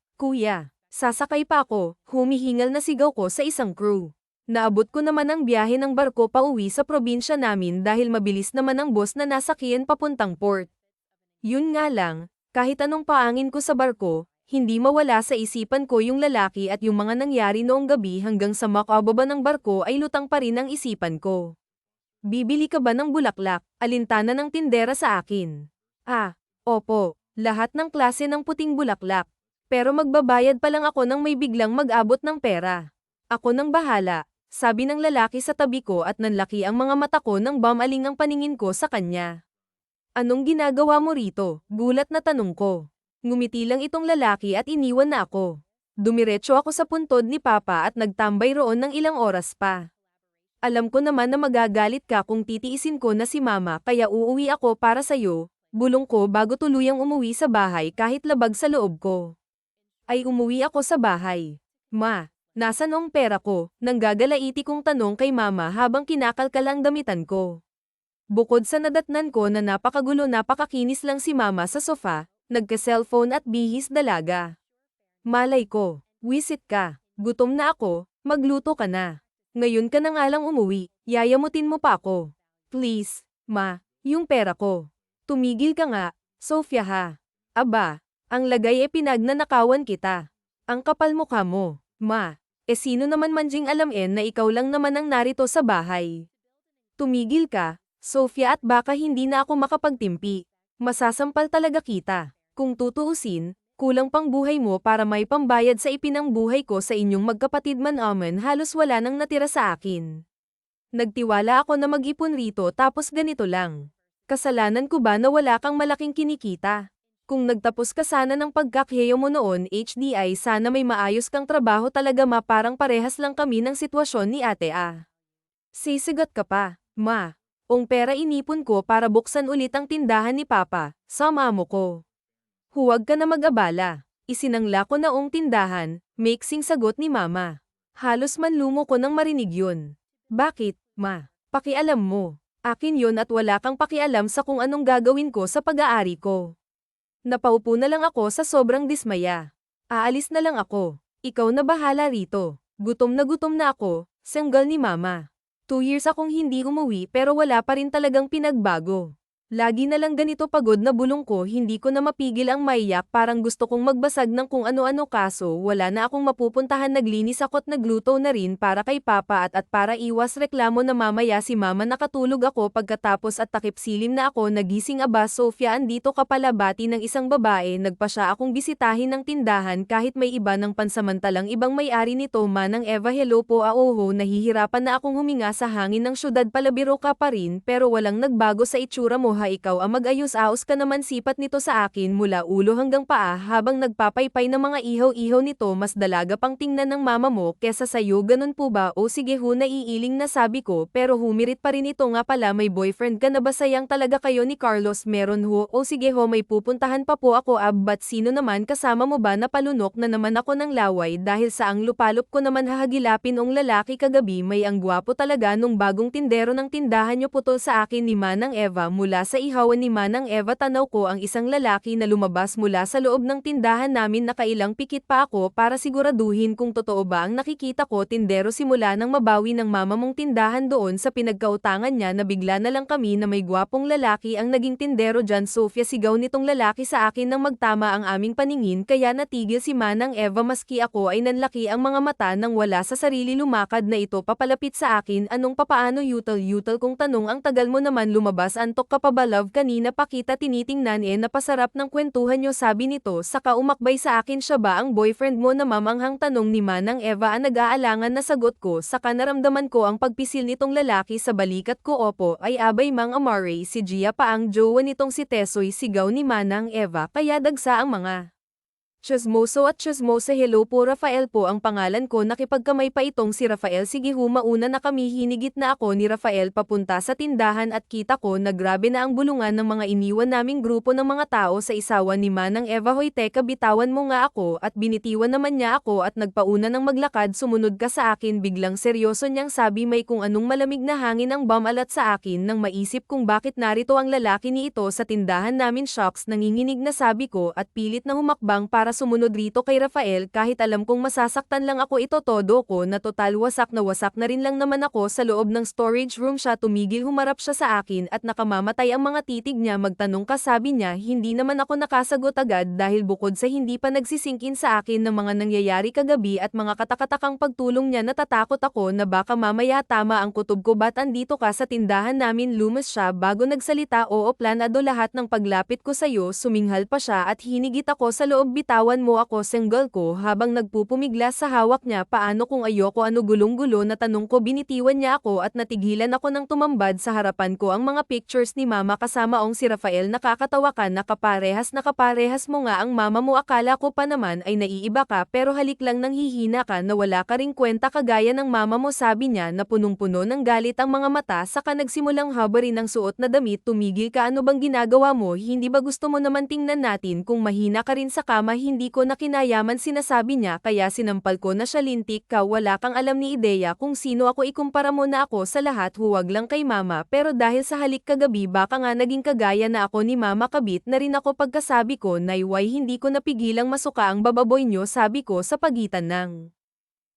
sasakay pa ako, humihingal na sigaw ko sa isang crew. Naabot ko naman ang biyahe ng barko pauwi sa probinsya namin dahil mabilis naman ang boss na nasakyan papuntang port. Yun nga lang, kahit anong paangin ko sa barko, hindi mawala sa isipan ko yung lalaki at yung mga nangyari noong gabi hanggang sa makababa ng barko ay lutang pa rin ang isipan ko. Bibili ka ba ng bulaklak? Alintana ng tindera sa akin. Opo, lahat ng klase ng puting bulaklak. Pero magbabayad pa lang ako nang may biglang mag-abot ng pera. Ako nang bahala, sabi ng lalaki sa tabi ko at nanlaki ang mga mata ko nang bamaling ang paningin ko sa kanya. Anong ginagawa mo rito? Gulat na tanong ko. Ngumiti lang itong lalaki at iniwan na ako. Dumiretso ako sa puntod ni Papa at nagtambay roon ng ilang oras pa. Alam ko naman na magagalit ka kung titiisin ko na si Mama kaya uuwi ako para sa'yo, bulong ko bago tuluyang umuwi sa bahay kahit labag sa loob ko. Ay umuwi ako sa bahay. Ma, nasan ang pera ko? Nanggagalaiti kong tanong kay Mama habang kinakalkal ang damitan ko. Bukod sa nadatnan ko na napakagulo napakakinis lang si Mama sa sofa, nagka-cellphone at bihis dalaga. Malay ko, wisit ka, gutom na ako, magluto ka na. Ngayon ka na nga lang umuwi, yayamutin mo pa ako. Please, Ma, yung pera ko. Tumigil ka nga, Sofia ha. Aba, ang lagay pinagnanakawan kita. Ang kapal mukha mo, Ma. Sino naman manjing alamin na ikaw lang naman ang narito sa bahay. Tumigil ka, Sofia at baka hindi na ako makapagtimpi. Masasampal talaga kita. Kung tutuusin, kulang pang buhay mo para may pambayad sa ipinangbuhay ko sa inyong magkapatid man aman halos wala nang natira sa akin. Nagtiwala ako na mag-ipon rito tapos ganito lang. Kasalanan ko ba na wala kang malaking kinikita? Kung nagtapos ka sana ng pagkakheyo mo noon HDI sana may maayos kang trabaho talaga ma parang parehas lang kami ng sitwasyon ni ate a. Sisigat ka pa, Ma. Ong pera inipon ko para buksan ulit ang tindahan ni Papa, sa amo ko. Huwag ka na mag-abala. Isinangla ko na ong tindahan, maiksing sagot ni Mama. Halos manlumo ko nang marinig yun. Bakit, Ma? Pakialam mo. Akin yun at wala kang pakialam sa kung anong gagawin ko sa pag-aari ko. Napaupo na lang ako sa sobrang dismaya. Aalis na lang ako. Ikaw na bahala rito. Gutom na ako, sanggal ni Mama. 2 years akong hindi umuwi pero wala pa rin talagang pinagbago. Lagi na lang ganito pagod na bulong ko hindi ko na mapigil ang maiyak parang gusto kong magbasag ng kung ano-ano kaso wala na akong mapupuntahan naglinis ako't nagluto na rin para kay Papa at para iwas reklamo na mamaya si Mama nakatulog ako pagkatapos at takip silim na ako nagising aba Sofia andito ka pala bati ng isang babae nagpa siya akong bisitahin ng tindahan kahit may iba ng pansamantalang ibang may-ari nito manang Eva hello po aoho nahihirapan na akong huminga sa hangin ng syudad palabiro ka pa rin pero walang nagbago sa itsura mo ikaw ang mag-ayos-aos ka naman sipat nito sa akin mula ulo hanggang paa habang nagpapaypay ng mga ihaw-ihaw nito mas dalaga pang tingnan ng mama mo kesa sayo ganun po ba o sige ho naiiling na sabi ko pero humirit pa rin ito nga pala may boyfriend ka na ba sayang talaga kayo ni Carlos meron ho o sige ho may pupuntahan pa po ako but sino naman kasama mo ba napalunok na naman ako ng laway dahil sa ang lupalop ko naman hahagilapin ong lalaki kagabi may ang gwapo talaga nung bagong tindero ng tindahan nyo putol sa akin ni Manang Eva mula sa ihawan ni Manang Eva tanaw ko ang isang lalaki na lumabas mula sa loob ng tindahan namin nakailang pikit pa ako para siguraduhin kung totoo ba ang nakikita ko tindero simula nang mabawi ng mama mong tindahan doon sa pinagkautangan niya na bigla na lang kami na may gwapong lalaki ang naging tindero dyan Sofia sigaw nitong lalaki sa akin nang magtama ang aming paningin kaya natigil si Manang Eva maski ako ay nanlaki ang mga mata nang wala sa sarili lumakad na ito papalapit sa akin anong papaano yutal-yutal kong tanong ang tagal mo naman lumabas antok ka pa ba love kanina pa kita tinitingnan napasarap ng kwentuhan nyo sabi nito saka umakbay sa akin siya ba ang boyfriend mo na mamanghang tanong ni Manang Eva ang nag-aalangan na sagot ko saka naramdaman ko ang pagpisil nitong lalaki sa balikat ko opo ay abay mang amare si Gia pa ang jowa nitong si Tesoy sigaw ni Manang Eva kaya dagsa ang mga Chismoso at chismosa hello po Rafael po ang pangalan ko nakipagkamay pa itong si Rafael sige mauna na kami hinigit na ako ni Rafael papunta sa tindahan at kita ko na grabe na ang bulungan ng mga iniwan naming grupo ng mga tao sa isawan ni Manang Eva hoy teka bitawan mo nga ako at binitiwan naman niya ako at nagpauna ng maglakad sumunod ka sa akin biglang seryoso niyang sabi may kung anong malamig na hangin ang bumalat sa akin nang maisip kung bakit narito ang lalaki ni ito sa tindahan namin shocks nanginginig na sabi ko at pilit na humakbang para sumunod rito kay Rafael kahit alam kong masasaktan lang ako ito todo ko na total wasak na rin lang naman ako sa loob ng storage room siya tumigil humarap siya sa akin at nakamamatay ang mga titig niya magtanong ka sabi niya hindi naman ako nakasagot agad dahil bukod sa hindi pa nagsisingkin sa akin ng mga nangyayari kagabi at mga katakatakang pagtulong niya natatakot ako na baka mamaya tama ang kutob ko ba't andito ka sa tindahan namin lumas siya bago nagsalita oo planado lahat ng paglapit ko sayo suminghal pa siya at hinigit ako sa loob bitawan mo ako single ko habang nagpupumiglas sa hawak niya paano kung ayoko ano gulong-gulo na tanong ko binitiwan niya ako at natigilan ako ng tumambad sa harapan ko ang mga pictures ni mama kasama ong si Rafael nakakatawa ka nakaparehas mo nga ang mama mo akala ko pa naman ay naiiba ka pero halik lang nang hihina ka na wala ka ring kwenta kagaya ng mama mo sabi niya na punong-puno ng galit ang mga mata saka nagsimulang habarin ang suot na damit tumigil ka ano bang ginagawa mo hindi ba gusto mo naman tingnan natin kung mahina ka rin sa kama hindi ko na kinayaman sinasabi niya kaya sinampal ko na siya lintik ka wala kang alam ni ideya kung sino ako ikumpara mo na ako sa lahat huwag lang kay mama pero dahil sa halik kagabi baka nga naging kagaya na ako ni mama kabit na rin ako pagkasabi ko nayway hindi ko napigilang masuka ang bababoy nyo sabi ko sa pagitan ng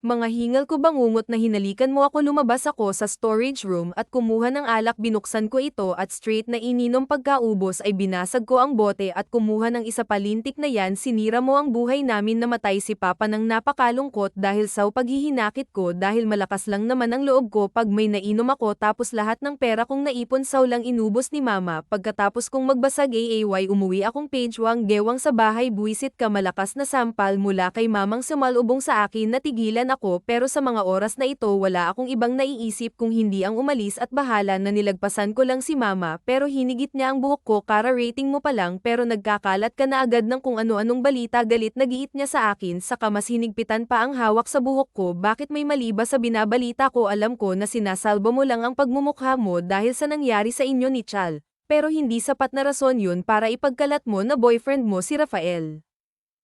mga hingal ko bangungot na hinalikan mo ako lumabas ako sa storage room at kumuha ng alak binuksan ko ito at straight na ininom pagkaubos ay binasag ko ang bote at kumuha ng isa palintik na yan sinira mo ang buhay namin namatay si Papa ng napakalungkot dahil sa paghihinakit ko dahil malakas lang naman ang loob ko pag may nainom ako tapos lahat ng pera kong naipon saw lang inubos ni Mama pagkatapos kong magbasag AAY umuwi akong pagewang gewang sa bahay buwisit ka malakas na sampal mula kay mamang sumalubong sa akin natigilan ako pero sa mga oras na ito wala akong ibang naiisip kung hindi ang umalis at bahala na nilagpasan ko lang si mama pero hinigit niya ang buhok ko kara rating mo pa lang pero nagkakalat ka na agad ng kung ano-anong balita galit na giit niya sa akin saka mas hinigpitan pa ang hawak sa buhok ko bakit may mali ba sa binabalita ko alam ko na sinasalba mo lang ang pagmumukha mo dahil sa nangyari sa inyo ni Chal pero hindi sapat na rason yun para ipagkalat mo na boyfriend mo si Rafael.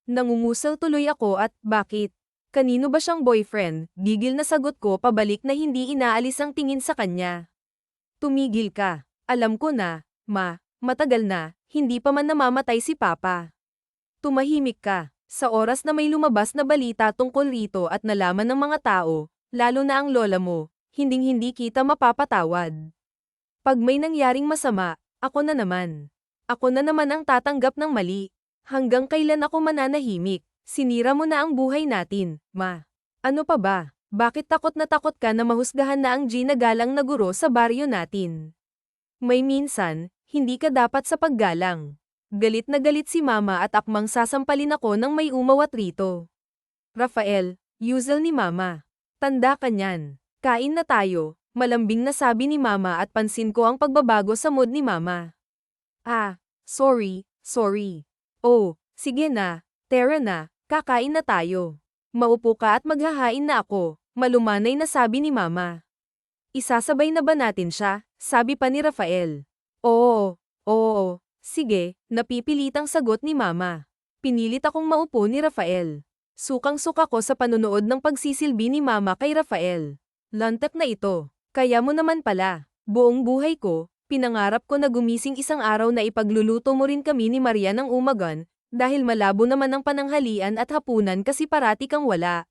Nangungusal tuloy ako at bakit? Kanino ba siyang boyfriend? Gigil na sagot ko pabalik na hindi inaalis ang tingin sa kanya. Tumigil ka. Alam ko na, matagal na, hindi pa man namamatay si Papa. Tumahimik ka. Sa oras na may lumabas na balita tungkol rito at nalaman ng mga tao, lalo na ang lola mo, hinding-hindi kita mapapatawad. Pag may nangyaring masama, ako na naman. Ako na naman ang tatanggap ng mali. Hanggang kailan ako mananahimik? Sinira mo na ang buhay natin, ma. Ano pa ba? Bakit takot ka na mahusgahan na ang Gina galang na guro sa baryo natin? May minsan, hindi ka dapat sa paggalang. Galit na galit si mama at akmang sasampalin ako nang may umawat rito. Rafael, usual ni mama. Tanda ka niyan. Kain na tayo, malambing na sabi ni mama at pansin ko ang pagbabago sa mood ni mama. Sorry. Oh, sige na, tara na. Kakain na tayo. Maupo ka at maghahain na ako, malumanay na sabi ni mama. Isasabay na ba natin siya? Sabi pa ni Rafael. Oo, sige, napipilitang sagot ni mama. Pinilit akong maupo ni Rafael. Sukang-suka ko sa panonood ng pagsisilbi ni mama kay Rafael. Lantak na ito. Kaya mo naman pala. Buong buhay ko, Pinangarap ko na gumising isang araw na ipagluluto mo rin kami ni Maria ng umagan, dahil malabo naman ang pananghalian at hapunan kasi parati kang wala.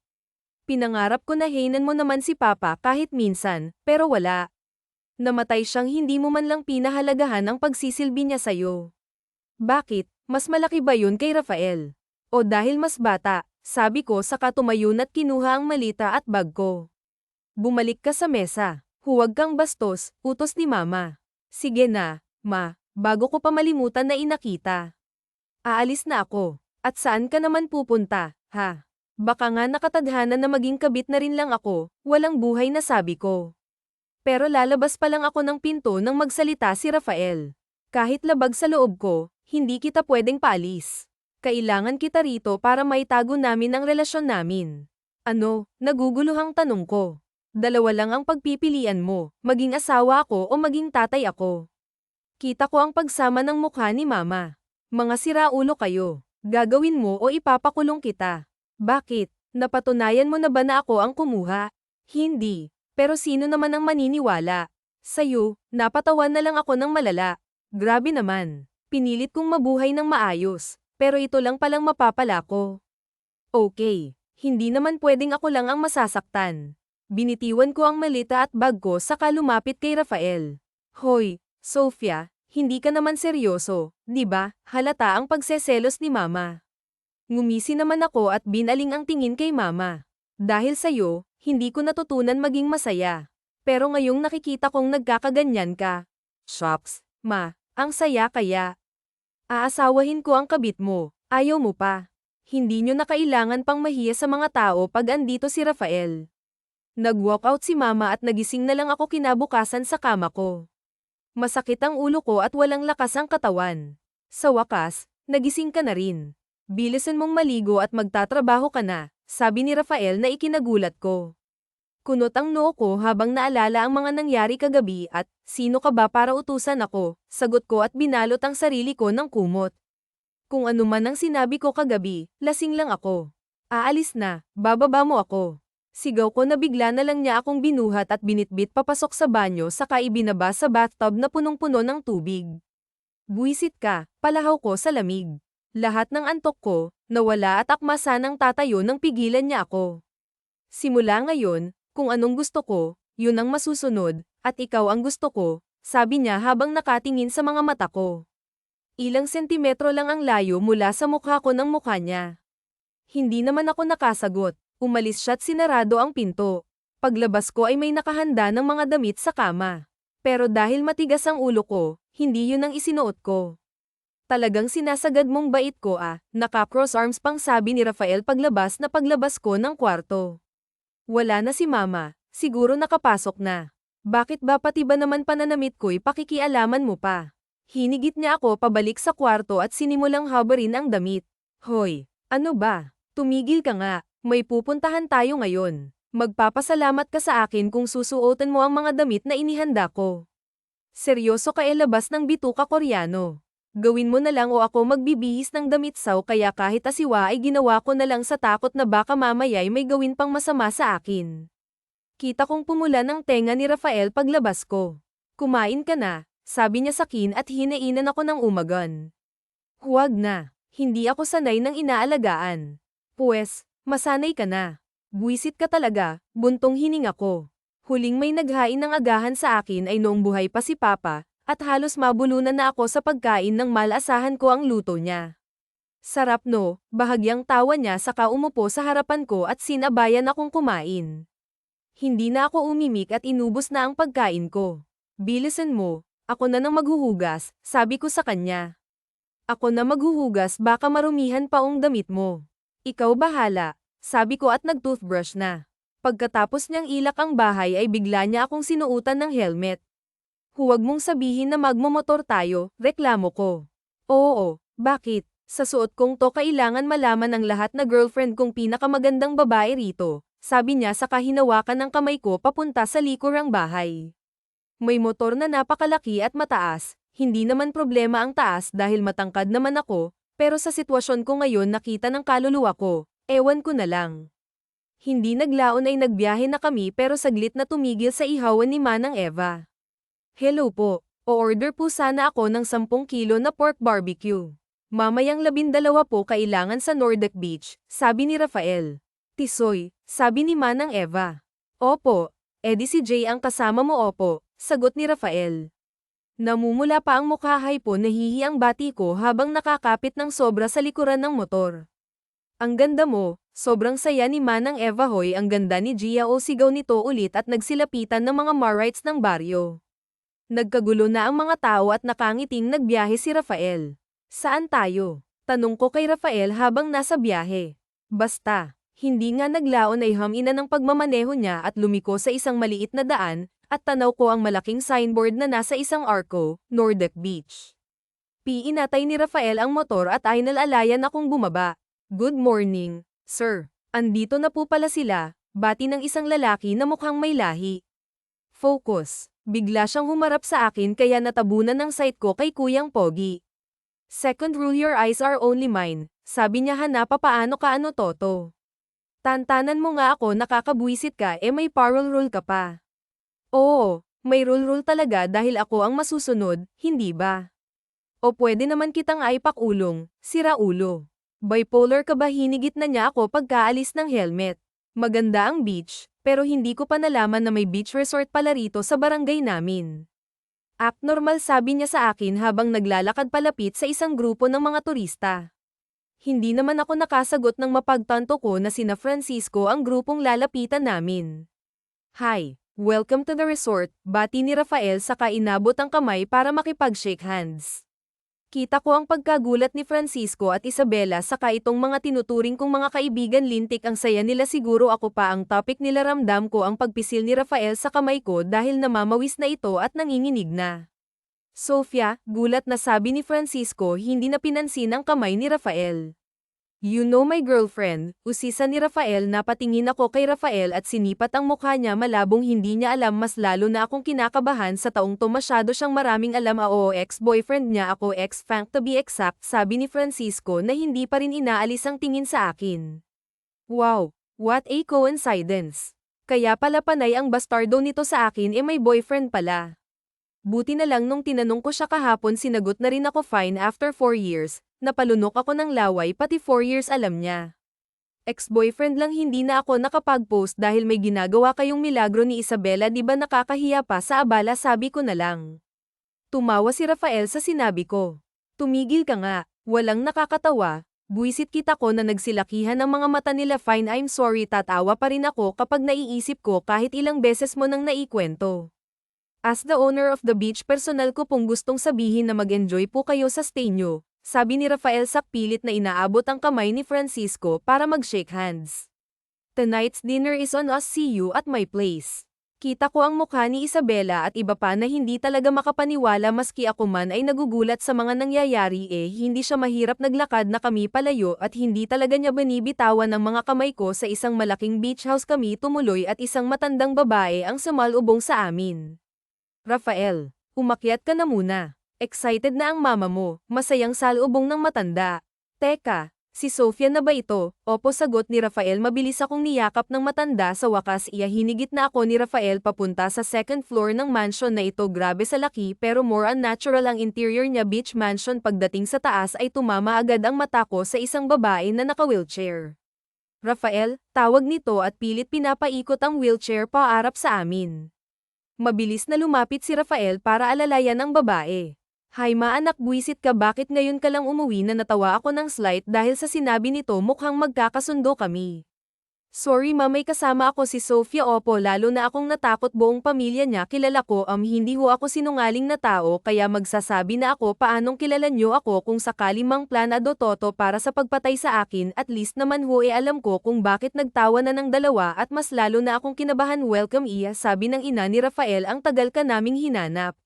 Pinangarap ko na hainan mo naman si Papa kahit minsan, pero wala. Namatay siyang hindi mo man lang pinahalagahan ang pagsisilbi niya sa'yo. Bakit? Mas malaki ba yun kay Rafael? O dahil mas bata, sabi ko saka tumayon at kinuha ang malita at bag ko. Bumalik ka sa mesa. Huwag kang bastos, utos ni Mama. Sige na, Ma, bago ko pa malimutan na inakita. Aalis na ako. At saan ka naman pupunta, ha? Baka nga nakatadhana na maging kabit na rin lang ako, walang buhay na sabi ko. Pero lalabas pa lang ako ng pinto nang magsalita si Rafael. Kahit labag sa loob ko, hindi kita pwedeng paalis. Kailangan kita rito para maitago namin ang relasyon namin. Ano? Naguguluhang tanong ko. Dalawa lang ang pagpipilian mo, maging asawa ako o maging tatay ako. Kita ko ang pagsama ng mukha ni Mama. Mga siraulo kayo. Gagawin mo o ipapakulong kita. Bakit? Napatunayan mo na ba na ako ang kumuha? Hindi. Pero sino naman ang maniniwala? Sa'yo, napatawan na lang ako ng malala. Grabe naman. Pinilit kong mabuhay ng maayos. Pero ito lang palang mapapala ko. Okay. Hindi naman pwedeng ako lang ang masasaktan. Binitiwan ko ang malita at bag ko saka lumapit kay Rafael. Hoy, Sofia, hindi ka naman seryoso, di ba? Halata ang pagseselos ni Mama. Ngumisi naman ako at binaling ang tingin kay Mama. Dahil sa'yo, hindi ko natutunan maging masaya. Pero ngayong nakikita kong nagkakaganyan ka. Shucks, Ma, ang saya kaya. Aasawahin ko ang kabit mo, ayaw mo pa. Hindi nyo na kailangan pang mahiya sa mga tao pag andito si Rafael. Nag-walkout si Mama at nagising na lang ako kinabukasan sa kama ko. Masakit ang ulo ko at walang lakas ang katawan. Sa wakas, nagising ka na rin. Bilisan mong maligo at magtatrabaho ka na, sabi ni Rafael na ikinagulat ko. Kunot ang noo ko habang naalala ang mga nangyari kagabi at, sino ka ba para utusan ako, sagot ko at binalot ang sarili ko ng kumot. Kung ano man ang sinabi ko kagabi, lasing lang ako. Aalis na, bababa mo ako. Sigaw ko na bigla na lang niya akong binuhat at binitbit papasok sa banyo saka ibinaba sa bathtub na punong-puno ng tubig. Buwisit ka, palahaw ko sa lamig. Lahat ng antok ko, nawala at akma sanang tatayo nang pigilan niya ako. Simula ngayon, kung anong gusto ko, yun ang masusunod, at ikaw ang gusto ko, sabi niya habang nakatingin sa mga mata ko. Ilang sentimetro lang ang layo mula sa mukha ko ng mukha niya. Hindi naman ako nakasagot. Umalis siya at sinarado ang pinto. Paglabas ko ay may nakahanda ng mga damit sa kama. Pero dahil matigas ang ulo ko, hindi yun ang isinuot ko. Talagang sinasagad mong bait ko naka-cross arms pang sabi ni Rafael paglabas ko ng kwarto. Wala na si Mama, siguro nakapasok na. Bakit ba pati ba naman pananamit ko'y pakikialaman mo pa? Hinigit niya ako pabalik sa kwarto at sinimulang habarin ang damit. Hoy, ano ba? Tumigil ka nga. May pupuntahan tayo ngayon. Magpapasalamat ka sa akin kung susuotan mo ang mga damit na inihanda ko. Seryoso ka labas ng bituka Koreano. Gawin mo na lang o ako magbibihis ng damit saw kaya kahit asiwa ay ginawa ko na lang sa takot na baka mamaya'y may gawin pang masama sa akin. Kita kong pumula ng tenga ni Rafael paglabas ko. Kumain ka na, sabi niya sakin at hinainan ako ng umagan. Huwag na, hindi ako sanay ng inaalagaan. Pues, masanay ka na. Buwisit ka talaga, buntong hininga ko. Huling may naghain ng agahan sa akin ay noong buhay pa si Papa, at halos mabulunan na ako sa pagkain ng malasahan ko ang luto niya. Sarap no, bahagyang tawa niya saka umupo sa harapan ko at sinabayan akong kumain. Hindi na ako umimik at inubos na ang pagkain ko. Bilisan mo, ako na nang maghuhugas, sabi ko sa kanya. Ako na maghuhugas baka marumihan pa ang damit mo. Ikaw bahala, sabi ko at nag-toothbrush na. Pagkatapos niyang ilak ang bahay ay bigla niya akong sinuutan ng helmet. Huwag mong sabihin na magmomotor tayo, reklamo ko. Oo, bakit? Sa suot kong to kailangan malaman ng lahat na girlfriend kong pinakamagandang babae rito, sabi niya saka hinawakan ng kamay ko papunta sa likurang bahay. May motor na napakalaki at mataas, hindi naman problema ang taas dahil matangkad naman ako, pero sa sitwasyon ko ngayon nakita ng kaluluwa ko, ewan ko na lang. Hindi naglaon ay nagbiyahe na kami pero saglit na tumigil sa ihawan ni Manang Eva. Hello po, O-order po sana ako ng 10 kilo na pork barbecue. Mamayang 12 po kailangan sa Nordic Beach, sabi ni Rafael. Tisoy, sabi ni Manang Eva. Opo, edi si Jay ang kasama mo opo, sagot ni Rafael. Namumula pa ang mukha po nahihi ang bati ko habang nakakapit ng sobra sa likuran ng motor. Ang ganda mo, sobrang saya ni Manang Eva hoy ang ganda ni Gia o sigaw nito ulit at nagsilapitan ng mga Marites ng baryo. Nagkagulo na ang mga tao at nakangiting nagbiyahe si Rafael. Saan tayo? Tanong ko kay Rafael habang nasa biyahe. Basta, hindi nga naglaon ay hamina ng pagmamaneho niya at lumiko sa isang maliit na daan, at tanaw ko ang malaking signboard na nasa isang arko, Nordic Beach. Piinatay ni Rafael ang motor at ay nalalayan akong bumaba. Good morning, sir. Andito na po pala sila, bati ng isang lalaki na mukhang may lahi. Focus. Bigla siyang humarap sa akin kaya natabunan ng sight ko kay Kuyang Pogi. Second rule your eyes are only mine, sabi niya hanapa paano ka ano Toto. Tantanan mo nga ako nakakabwisit ka may parol rule ka pa. Oo, may rule talaga dahil ako ang masusunod, hindi ba? O pwede naman kitang aipakulong, sira ulo. Bipolar ka ba hinigit na niya ako pagkaalis ng helmet. Maganda ang beach, pero hindi ko pa nalaman na may beach resort pala rito sa barangay namin. Act normal sabi niya sa akin habang naglalakad palapit sa isang grupo ng mga turista. Hindi naman ako nakasagot nang mapagtanto ko na sina Francisco ang grupong lalapitan namin. Hi, welcome to the resort, bati ni Rafael saka inabot ang kamay para makipag-shake hands. Kita ko ang pagkagulat ni Francisco at Isabela saka itong mga tinuturing kong mga kaibigan lintik ang saya nila siguro ako pa ang topic nila ramdam ko ang pagpisil ni Rafael sa kamay ko dahil namamawis na ito at nanginginig na. Sofia, gulat na sabi ni Francisco hindi na pinansin ang kamay ni Rafael. You know my girlfriend, usisa ni Rafael napatingin ako kay Rafael at sinipat ang mukha niya malabong hindi niya alam mas lalo na akong kinakabahan sa taong to masyado siyang maraming alam oo ex-boyfriend niya ako ex-fank to be exact sabi ni Francisco na hindi pa rin inaalis ang tingin sa akin. Wow, what a coincidence. Kaya pala panay ang bastardo nito sa akin may boyfriend pala. Buti na lang nung tinanong ko siya kahapon sinagot na rin ako fine after 4 years. Napalunok ako ng laway pati 4 years alam niya. Ex-boyfriend lang hindi na ako nakapag-post dahil may ginagawa kayong milagro ni Isabela di ba nakakahiya pa sa abala sabi ko na lang. Tumawa si Rafael sa sinabi ko. Tumigil ka nga, walang nakakatawa, buwisit kita ko na nagsilakihan ang mga mata nila fine I'm sorry tatawa pa rin ako kapag naiisip ko kahit ilang beses mo nang naikwento. As the owner of the beach personal ko pong gustong sabihin na mag-enjoy po kayo sa stay nyo. Sabi ni Rafael sakpilit na inaabot ang kamay ni Francisco para mag-shake hands. Tonight's dinner is on us see you at my place. Kita ko ang mukha ni Isabela at iba pa na hindi talaga makapaniwala maski ako man ay nagugulat sa mga nangyayari hindi siya mahirap naglakad na kami palayo at hindi talaga niya binibitawan ang mga kamay ko sa isang malaking beach house kami tumuloy at isang matandang babae ang sumalubong sa amin. Rafael, umakyat ka na muna. Excited na ang mama mo, masayang salubong ng matanda. Teka, si Sofia na ba ito? Opo sagot ni Rafael mabilis akong niyakap ng matanda sa wakas hinigit na ako ni Rafael papunta sa second floor ng mansion na ito grabe sa laki pero more unnatural ang interior niya beach mansion pagdating sa taas ay tumama agad ang mata ko sa isang babae na naka-wheelchair. Rafael, tawag nito at pilit pinapaikot ang wheelchair paarap sa amin. Mabilis na lumapit si Rafael para alalayan ang babae. Hay maanak buwisit ka bakit ngayon ka lang umuwi na natawa ako ng slight dahil sa sinabi nito mukhang magkakasundo kami. Sorry ma may kasama ako si Sofia opo lalo na akong natakot buong pamilya niya kilala ko hindi ho ako sinungaling na tao kaya magsasabi na ako paanong kilala niyo ako kung sakali mang planado Toto para sa pagpatay sa akin at least naman ho alam ko kung bakit nagtawa na ng dalawa at mas lalo na akong kinabahan welcome iya sabi ng ina ni Rafael ang tagal ka naming hinanap.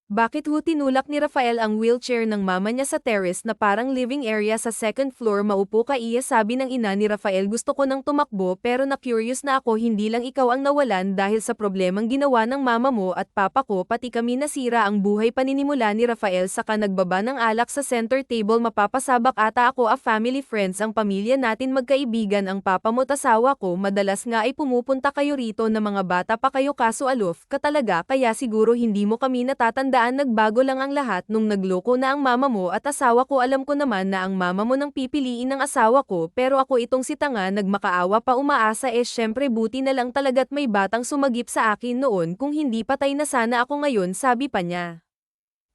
Bakit ho tinulak ni Rafael ang wheelchair ng mama niya sa terrace na parang living area sa second floor maupo ka iya sabi ng ina ni Rafael gusto ko nang tumakbo pero na-curious na ako hindi lang ikaw ang nawalan dahil sa problemang ginawa ng mama mo at papa ko pati kami nasira ang buhay paninimula ni Rafael saka nagbaba ng alak sa center table mapapasabak ata ako family friends ang pamilya natin magkaibigan ang papa mo't asawa ko madalas nga ay pumupunta kayo rito na mga bata pa kayo kaso alof ka talaga kaya siguro hindi mo kami natatanda nagaan nagbago lang ang lahat nung nagloko na ang mama mo at asawa ko. Alam ko naman na ang mama mo nang pipiliin ng asawa ko pero ako itong si tanga nagmakaawa pa umaasa syempre buti na lang talaga't may batang sumagip sa akin noon kung hindi patay na sana ako ngayon sabi pa niya.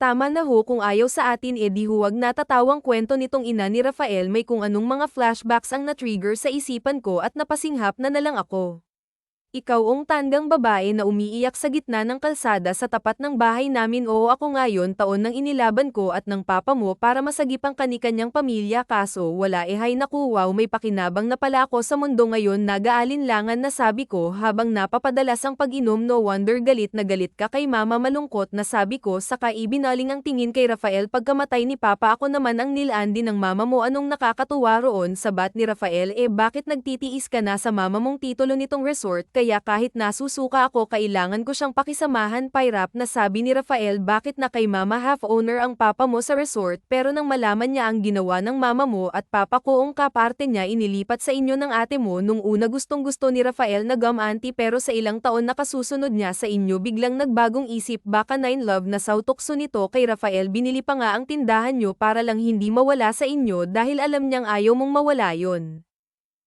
Tama na ho kung ayaw sa atin di huwag natatawang kwento nitong ina ni Rafael may kung anong mga flashbacks ang na-trigger sa isipan ko at napasinghap na lang ako. Ikaw ang tandang babae na umiiyak sa gitna ng kalsada sa tapat ng bahay namin oo ako ngayon taon nang inilaban ko at ng papa mo para masagip ang kani-kanyang pamilya kaso wala hay naku wow may pakinabang na pala ako sa mundo ngayon nag-aalinlangan na sabi ko habang napapadalas ang pag-inom no wonder galit na galit ka kay mama malungkot na sabi ko saka ibinaling ang tingin kay Rafael pagkamatay ni papa ako naman ang nilaan din ng mama mo anong nakakatuwa roon sabat ni Rafael bakit nagtitiis ka na sa mama mong titulo nitong resort kaya kahit nasusuka ako kailangan ko siyang pakisamahan pairap na sabi ni Rafael bakit na kay mama half-owner ang papa mo sa resort pero nang malaman niya ang ginawa ng mama mo at papa ko ang kaparte niya inilipat sa inyo ng ate mo nung una gustong gusto ni Rafael na gum-auntie pero sa ilang taon nakasusunod niya sa inyo biglang nagbagong isip baka 9 love na sautokso nito kay Rafael binili pa nga ang tindahan niyo para lang hindi mawala sa inyo dahil alam niyang ayaw mong mawala yon.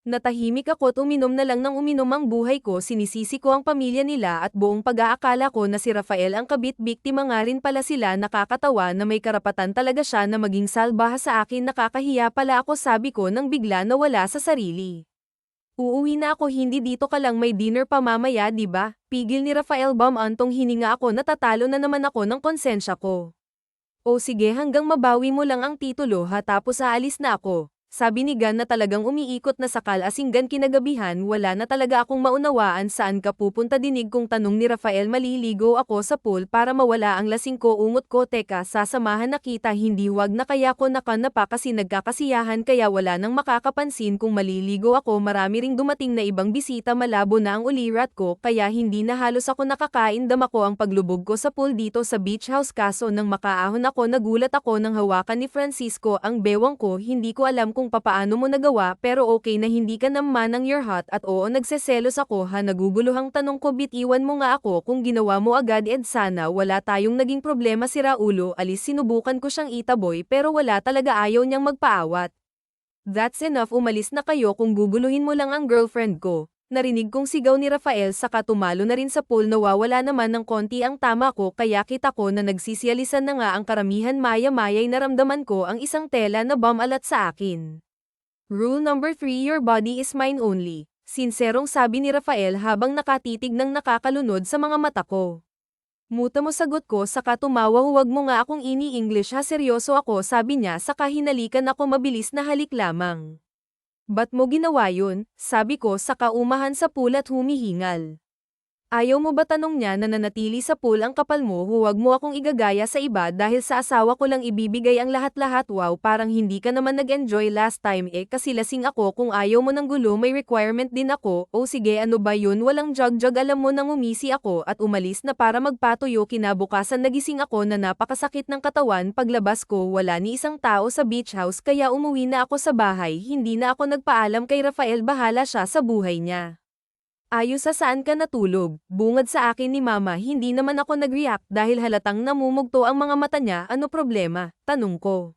Natahimik ako at uminom na lang ng uminom ang buhay ko sinisisi ko ang pamilya nila at buong pag-aakala ko na si Rafael ang kabit biktima nga rin pala sila nakakatawa na may karapatan talaga siya na maging salbaha sa akin nakakahiya pala ako sabi ko nang bigla nawala sa sarili. Uuwi na ako hindi dito ka lang may dinner pa mamaya diba? Pigil ni Rafael antong hininga ako natatalo na naman ako ng konsensya ko. O sige hanggang mabawi mo lang ang titulo ha tapos aalis na ako. Sabi ni Gan na talagang umiikot na sa Kalasinggan kinagabihan wala na talaga akong maunawaan saan ka pupunta dinig kong tanong ni Rafael maliligo ako sa pool para mawala ang lasing ko ungot ko teka sasamahan na kita hindi wag na kaya ko nakanapa kasi nagkakasiyahan kaya wala nang makakapansin kung maliligo ako marami ring dumating na ibang bisita malabo na ang ulirat ko kaya hindi na halos ako nakakain dama ko ang paglubog ko sa pool dito sa beach house kaso nang makaahon ako nagulat ako nang hawakan ni Francisco ang bewang ko hindi ko alam kung papaano mo nagawa pero okay na hindi ka naman ng your hot at oo nagseselos ako ha naguguluhang tanong ko bitiwan mo nga ako kung ginawa mo agad sana wala tayong naging problema si Raulo alis sinubukan ko siyang itaboy pero wala talaga ayaw niyang magpaawat. That's enough umalis na kayo kung guguluhin mo lang ang girlfriend ko. Narinig kong sigaw ni Rafael saka tumalo na rin sa pool nawawala naman ng konti ang tama ko kaya kita ko na nagsisialisan na nga ang karamihan maya-maya'y naramdaman ko ang isang tela na bumalat sa akin. Rule number 3 your body is mine only. Sinserong sabi ni Rafael habang nakatitig ng nakakalunod sa mga mata ko. Muta mo sagot ko saka tumawa huwag mo nga akong ini-English ha seryoso ako sabi niya saka hinalikan ako mabilis na halik lamang. Ba't mo ginawa yun? Sabi ko saka umahan sa pool at humihingal. Ayaw mo ba tanong niya na nanatili sa pool ang kapal mo huwag mo akong igagaya sa iba dahil sa asawa ko lang ibibigay ang lahat-lahat wow parang hindi ka naman nag-enjoy last time kasi lasing ako kung ayaw mo ng gulo may requirement din ako o sige ano ba yun walang jog-jog alam mo nang umisi ako at umalis na para magpatuyo kinabukasan nagising ako na napakasakit ng katawan paglabas ko wala ni isang tao sa beach house kaya umuwi na ako sa bahay hindi na ako nagpaalam kay Rafael bahala siya sa buhay niya. Ayos sa saan ka natulog, bungad sa akin ni mama hindi naman ako nag-react dahil halatang namumugto ang mga mata niya ano problema, tanong ko.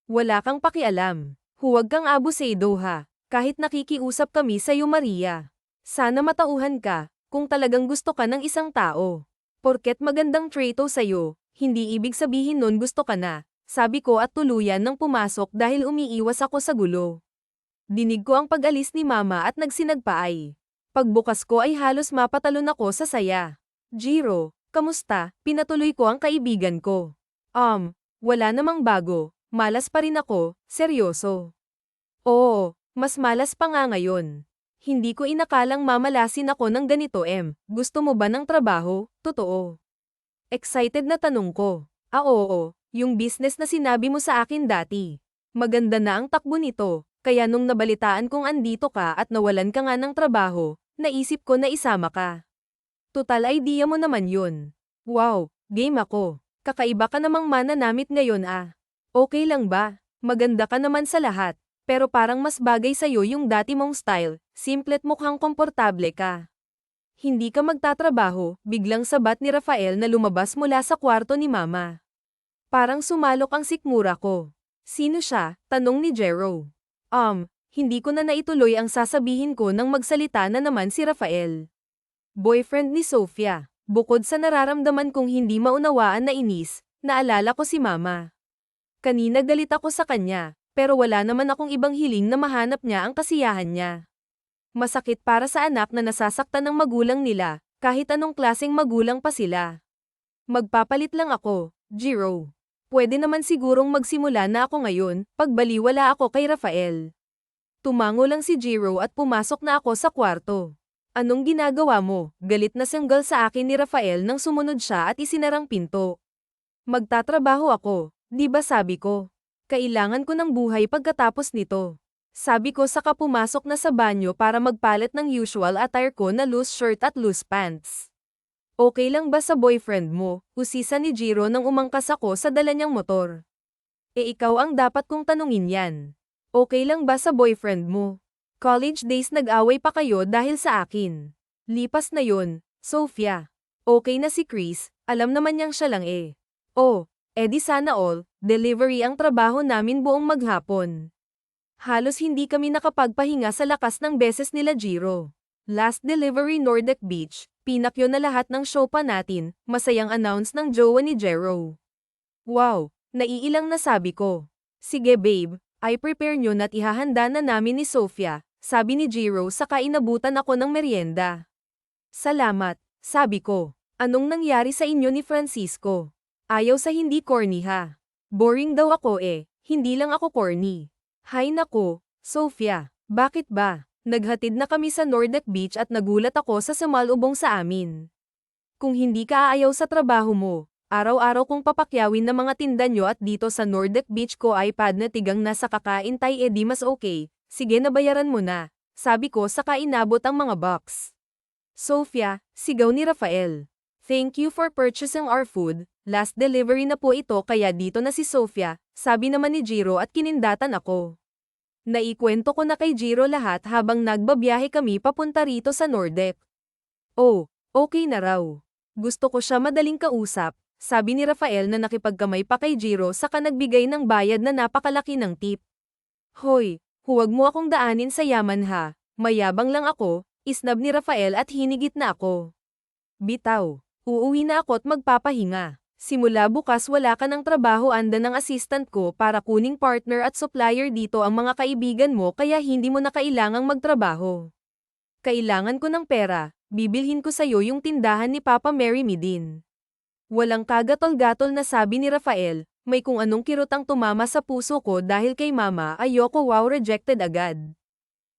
Wala kang pakialam, huwag kang abusado ha, kahit nakikiusap kami sa'yo Maria. Sana matauhan ka, kung talagang gusto ka ng isang tao. Porket magandang trato sa'yo, hindi ibig sabihin nun gusto ka na, sabi ko at tuluyan nang pumasok dahil umiiwas ako sa gulo. Dinig ko ang pag-alis ni mama at nagsinagpaay. Pagbukas ko ay halos mapatalon ako sa saya. Jiro, kamusta? Pinatuloy ko ang kaibigan ko. Wala namang bago, malas pa rin ako, seryoso. Oo, mas malas pa nga ngayon. Hindi ko inakalang mamalasin ako ng ganito gusto mo ba ng trabaho? Totoo. Excited na tanong ko. Oo, yung business na sinabi mo sa akin dati. Maganda na ang takbo nito, kaya nung nabalitaan kong andito ka at nawalan ka nga ng trabaho, naisip ko na isama ka. Total idea mo naman yun. Wow, game ako. Kakaiba ka namang mananamit ngayon Okay lang ba? Maganda ka naman sa lahat. Pero parang mas bagay sa'yo yung dati mong style, simple't mukhang komportable ka. Hindi ka magtatrabaho, biglang sabat ni Rafael na lumabas mula sa kwarto ni Mama. Parang sumalok ang sikmura ko. Sino siya? Tanong ni Jero. Hindi ko na naituloy ang sasabihin ko nang magsalita na naman si Rafael. Boyfriend ni Sofia. Bukod sa nararamdaman kong hindi maunawaan na inis, naalala ko si Mama. Kanina galit ako sa kanya, pero wala naman akong ibang hiling na mahanap niya ang kasiyahan niya. Masakit para sa anak na nasasaktan ng magulang nila, kahit anong klaseng magulang pa sila. Magpapalit lang ako, Jiro. Pwede naman sigurong magsimula na ako ngayon, pagbaliwala ako kay Rafael. Tumango lang si Jiro at pumasok na ako sa kwarto. Anong ginagawa mo? Galit na sanggal sa akin ni Rafael nang sumunod siya at isinarang pinto. Magtatrabaho ako, di ba sabi ko? Kailangan ko ng buhay pagkatapos nito. Sabi ko saka pumasok na sa banyo para magpalit ng usual attire ko na loose shirt at loose pants. Okay lang ba sa boyfriend mo? Usisa ni Jiro nang umangkas ako sa dala niyang motor. Ikaw ang dapat kong tanungin yan. Okay lang ba sa boyfriend mo? College days nag-away pa kayo dahil sa akin. Lipas na yon, Sofia. Okay na si Chris, alam naman niyang siya lang eh. Oh, edi sana all, delivery ang trabaho namin buong maghapon. Halos hindi kami nakapagpahinga sa lakas ng beses nila Jiro. Last delivery Nordic Beach, pinakyo na lahat ng show pa natin, masayang announce ng jowa ni Jero. Wow, naiilang na sabi ko. Sige babe, I prepare nyo na't ihahanda na namin ni Sofia, sabi ni Jiro saka inabutan ako ng merienda. Salamat, sabi ko. Anong nangyari sa inyo ni Francisco? Ayaw sa hindi corny ha. Boring daw ako eh, hindi lang ako corny. Hay nako, Sofia, bakit ba? Naghatid na kami sa Nordic Beach at nagulat ako sa sumalubong sa amin. Kung hindi ka aayaw sa trabaho mo, araw-araw kong papakyawin ng mga tinda nyo at dito sa Nordic Beach ko iPad na tigang nasa kakaintay di mas okay, sige nabayaran mo na, sabi ko saka inabot ang mga box. Sofia, sigaw ni Rafael. Thank you for purchasing our food, last delivery na po ito kaya dito na si Sofia, sabi naman ni Jiro at kinindatan ako. Naikwento ko na kay Jiro lahat habang nagbabiyahe kami papunta rito sa Nordic. Oh, okay na raw. Gusto ko siya madaling kausap, sabi ni Rafael na nakipagkamay pa kay Jiro saka nagbigay ng bayad na napakalaki ng tip. Hoy, huwag mo akong daanin sa yaman ha, mayabang lang ako, isnab ni Rafael at hinigit na ako. Bitaw. Uuwi na ako at magpapahinga. Simula bukas wala ka ng trabaho anda ng assistant ko para kuning partner at supplier dito ang mga kaibigan mo kaya hindi mo na kailangang magtrabaho. Kailangan ko ng pera, bibilhin ko sa'yo yung tindahan ni Papa Mary Me din. Walang kagatol-gatol na sabi ni Rafael, may kung anong kirotang tumama sa puso ko dahil kay Mama ayoko wow rejected agad.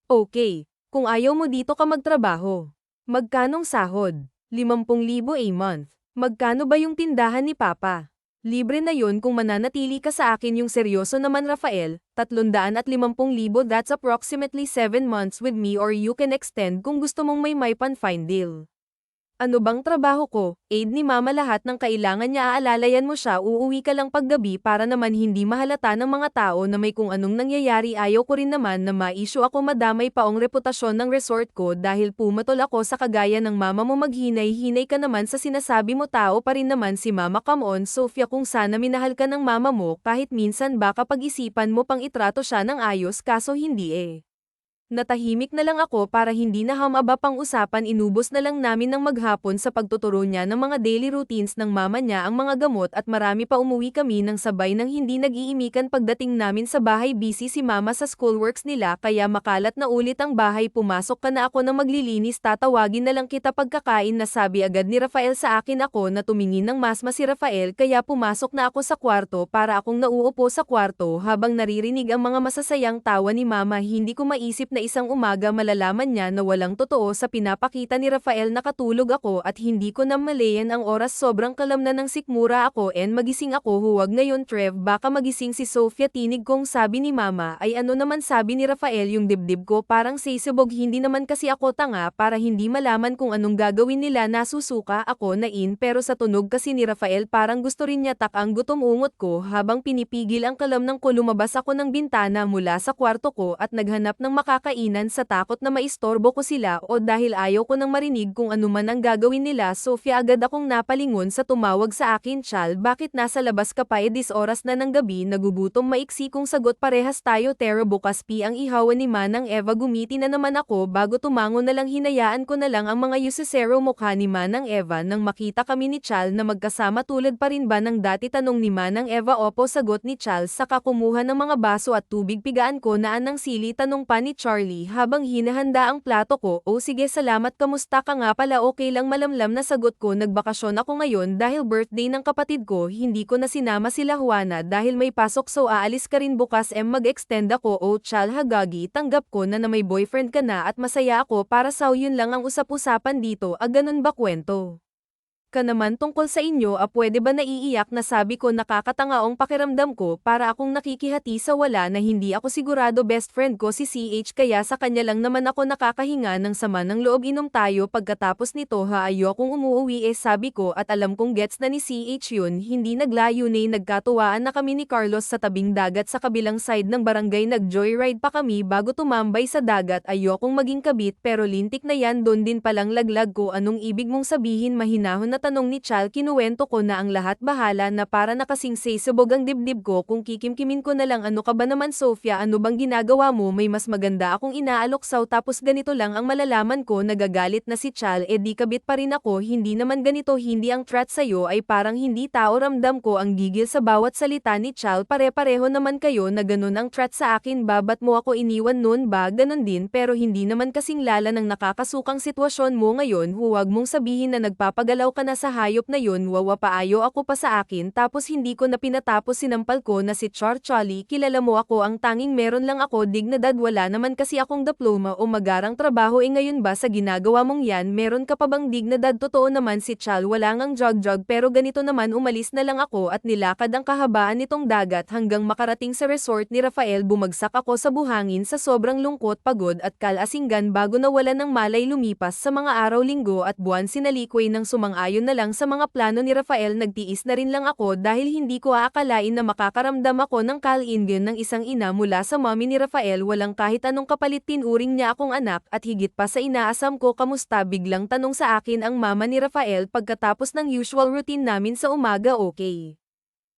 Okay, kung ayaw mo dito ka magtrabaho. Magkanong sahod? 50,000 a month. Magkano ba yung tindahan ni Papa? Libre na yon kung mananatili ka sa akin yung seryoso naman Rafael, 350,000 that's approximately 7 months with me or you can extend kung gusto mong may pan-fine deal. Ano bang trabaho ko? Aid ni Mama lahat ng kailangan niya aalalayan mo siya uuwi ka lang paggabi para naman hindi mahalata ng mga tao na may kung anong nangyayari ayaw ko rin naman na ma-issue ako madamay paong reputasyon ng resort ko dahil pumatol ako sa kagaya ng mama mo maghinay-hinay ka naman sa sinasabi mo tao pa rin naman si Mama come on Sofia kung sana minahal ka ng mama mo kahit minsan baka pag-isipan mo pang itrato siya ng ayos kaso hindi eh. Natahimik na lang ako para hindi na hamaba pang usapan inubos na lang namin ng maghapon sa pagtuturo niya ng mga daily routines ng mama niya ang mga gamot at marami pa umuwi kami ng sabay nang hindi nag-iimikan pagdating namin sa bahay busy si Mama sa schoolworks nila kaya makalat na ulit ang bahay pumasok ka na ako na maglilinis tatawagin na lang kita pagkakain na sabi agad ni Rafael sa akin ako na tumingin ng masma si Rafael kaya pumasok na ako sa kwarto para akong nauupo sa kwarto habang naririnig ang mga masasayang tawa ni Mama hindi ko maisip na isang umaga malalaman niya na walang totoo sa pinapakita ni Rafael nakatulog ako at hindi ko na malayan ang oras sobrang kalam na ng sikmura ako and magising ako huwag ngayon Trev baka magising si Sofia tinig kong sabi ni Mama ay ano naman sabi ni Rafael yung dibdib ko parang sisibog hindi naman kasi ako tanga para hindi malaman kung anong gagawin nila nasusuka ako na pero sa tunog kasi ni Rafael parang gusto rin niya tak ang gutom ungot ko habang pinipigil ang kalam ng ko lumabas ako ng bintana mula sa kwarto ko at naghanap ng kainan sa takot na maistorbo ko sila o dahil ayaw ko nang marinig kung ano man ang gagawin nila. Sofia, agad akong napalingon sa tumawag sa akin. Chal, bakit nasa labas ka pa? Dis oras na ng gabi, nagugutom. Maiksi kong sagot, parehas tayo. Tero, bukas pi ang ihawan ni Manang Eva. Gumiti na naman ako bago tumango na lang. Hinayaan ko na lang ang mga yusesero mukha ni Manang Eva nang makita kami ni Chal na magkasama. Tulad pa rin ba ng dati? Tanong ni Manang Eva. Opo, sagot ni Chal saka kumuha ng mga baso at tubig. Pigaan ko na ng sili, tanong pa ni Charlie habang hinahanda ang plato ko. O sige, salamat. Kamusta ka nga pala? Okay lang, malamlam na sagot ko. Nagbakasyon ako ngayon dahil birthday ng kapatid ko. Hindi ko na sinama sila Juana dahil may pasok. So aalis ka rin bukas? Mag-extend ako. O Chal, hagagi, tanggap ko na may boyfriend ka na at masaya ako para sa yun lang ang usap-usapan dito. Ganun ba kwento ka naman tungkol sa inyo? Pwede ba? Naiiyak na sabi ko. Nakakatangaong pakiramdam ko para akong nakikihati sa wala na hindi ako sigurado. Best friend ko si CH kaya sa kanya lang naman ako nakakahinga ng sama ng loob. Inom tayo pagkatapos nito ha? Ayokong umuwi sabi ko at alam kong gets na ni CH yun. Hindi naglayo na nagkatuwaan na kami ni Carlos sa tabing dagat sa kabilang side ng barangay. Nag-joyride pa kami bago tumambay sa dagat. Ayokong maging kabit pero lintik na yan. Doon din palang laglag ko. Anong ibig mong sabihin? Mahinahon na tanong ni Chal. Kinuwento ko na ang lahat. Bahala na, para nakasing sabog ang dibdib ko kung kikimkimin ko na lang. Ano ka ba naman Sofia? Ano bang ginagawa mo? May mas maganda akong inaaloksaw tapos ganito lang ang malalaman ko. Nagagalit na si Chal. Di kabit pa rin ako. Hindi naman ganito. Hindi ang threat sa'yo ay parang hindi tao. Ramdam ko ang gigil sa bawat salita ni Chal. Pare-pareho naman kayo na ganun ang threat sa akin. Babat mo ako iniwan noon ba? Ganun din, pero hindi naman kasing lala ng nakakasukang sitwasyon mo ngayon. Huwag mong sabihin na nagpapagalaw ka na sa hayop na yun. Wawa, paayo ako pa sa akin tapos hindi ko na pinatapos. Sinampal ko na si Charlie. Kilala mo ako, ang tanging meron lang ako dignidad. Wala naman kasi akong diploma o magarang trabaho. Ngayon ba sa ginagawa mong yan meron ka pa bang dignidad? Totoo naman si Chal, wala ngang jog pero ganito naman, umalis na lang ako at nilakad ang kahabaan nitong dagat hanggang makarating sa resort ni Rafael. Bumagsak ako sa buhangin sa sobrang lungkot, pagod at kalasinggan bago nawala ng malay. Lumipas sa mga araw, linggo at buwan, sinalikway ng sumang-ayon na lang sa mga plano ni Rafael. Nagtiis na rin lang ako dahil hindi ko aakalain na makakaramdam ako ng kalingan ng isang ina mula sa mommy ni Rafael. Walang kahit anong kapalit, tinuring niya akong anak at higit pa sa inaasam ko. Kamusta? Biglang tanong sa akin ang mama ni Rafael pagkatapos ng usual routine namin sa umaga. Okay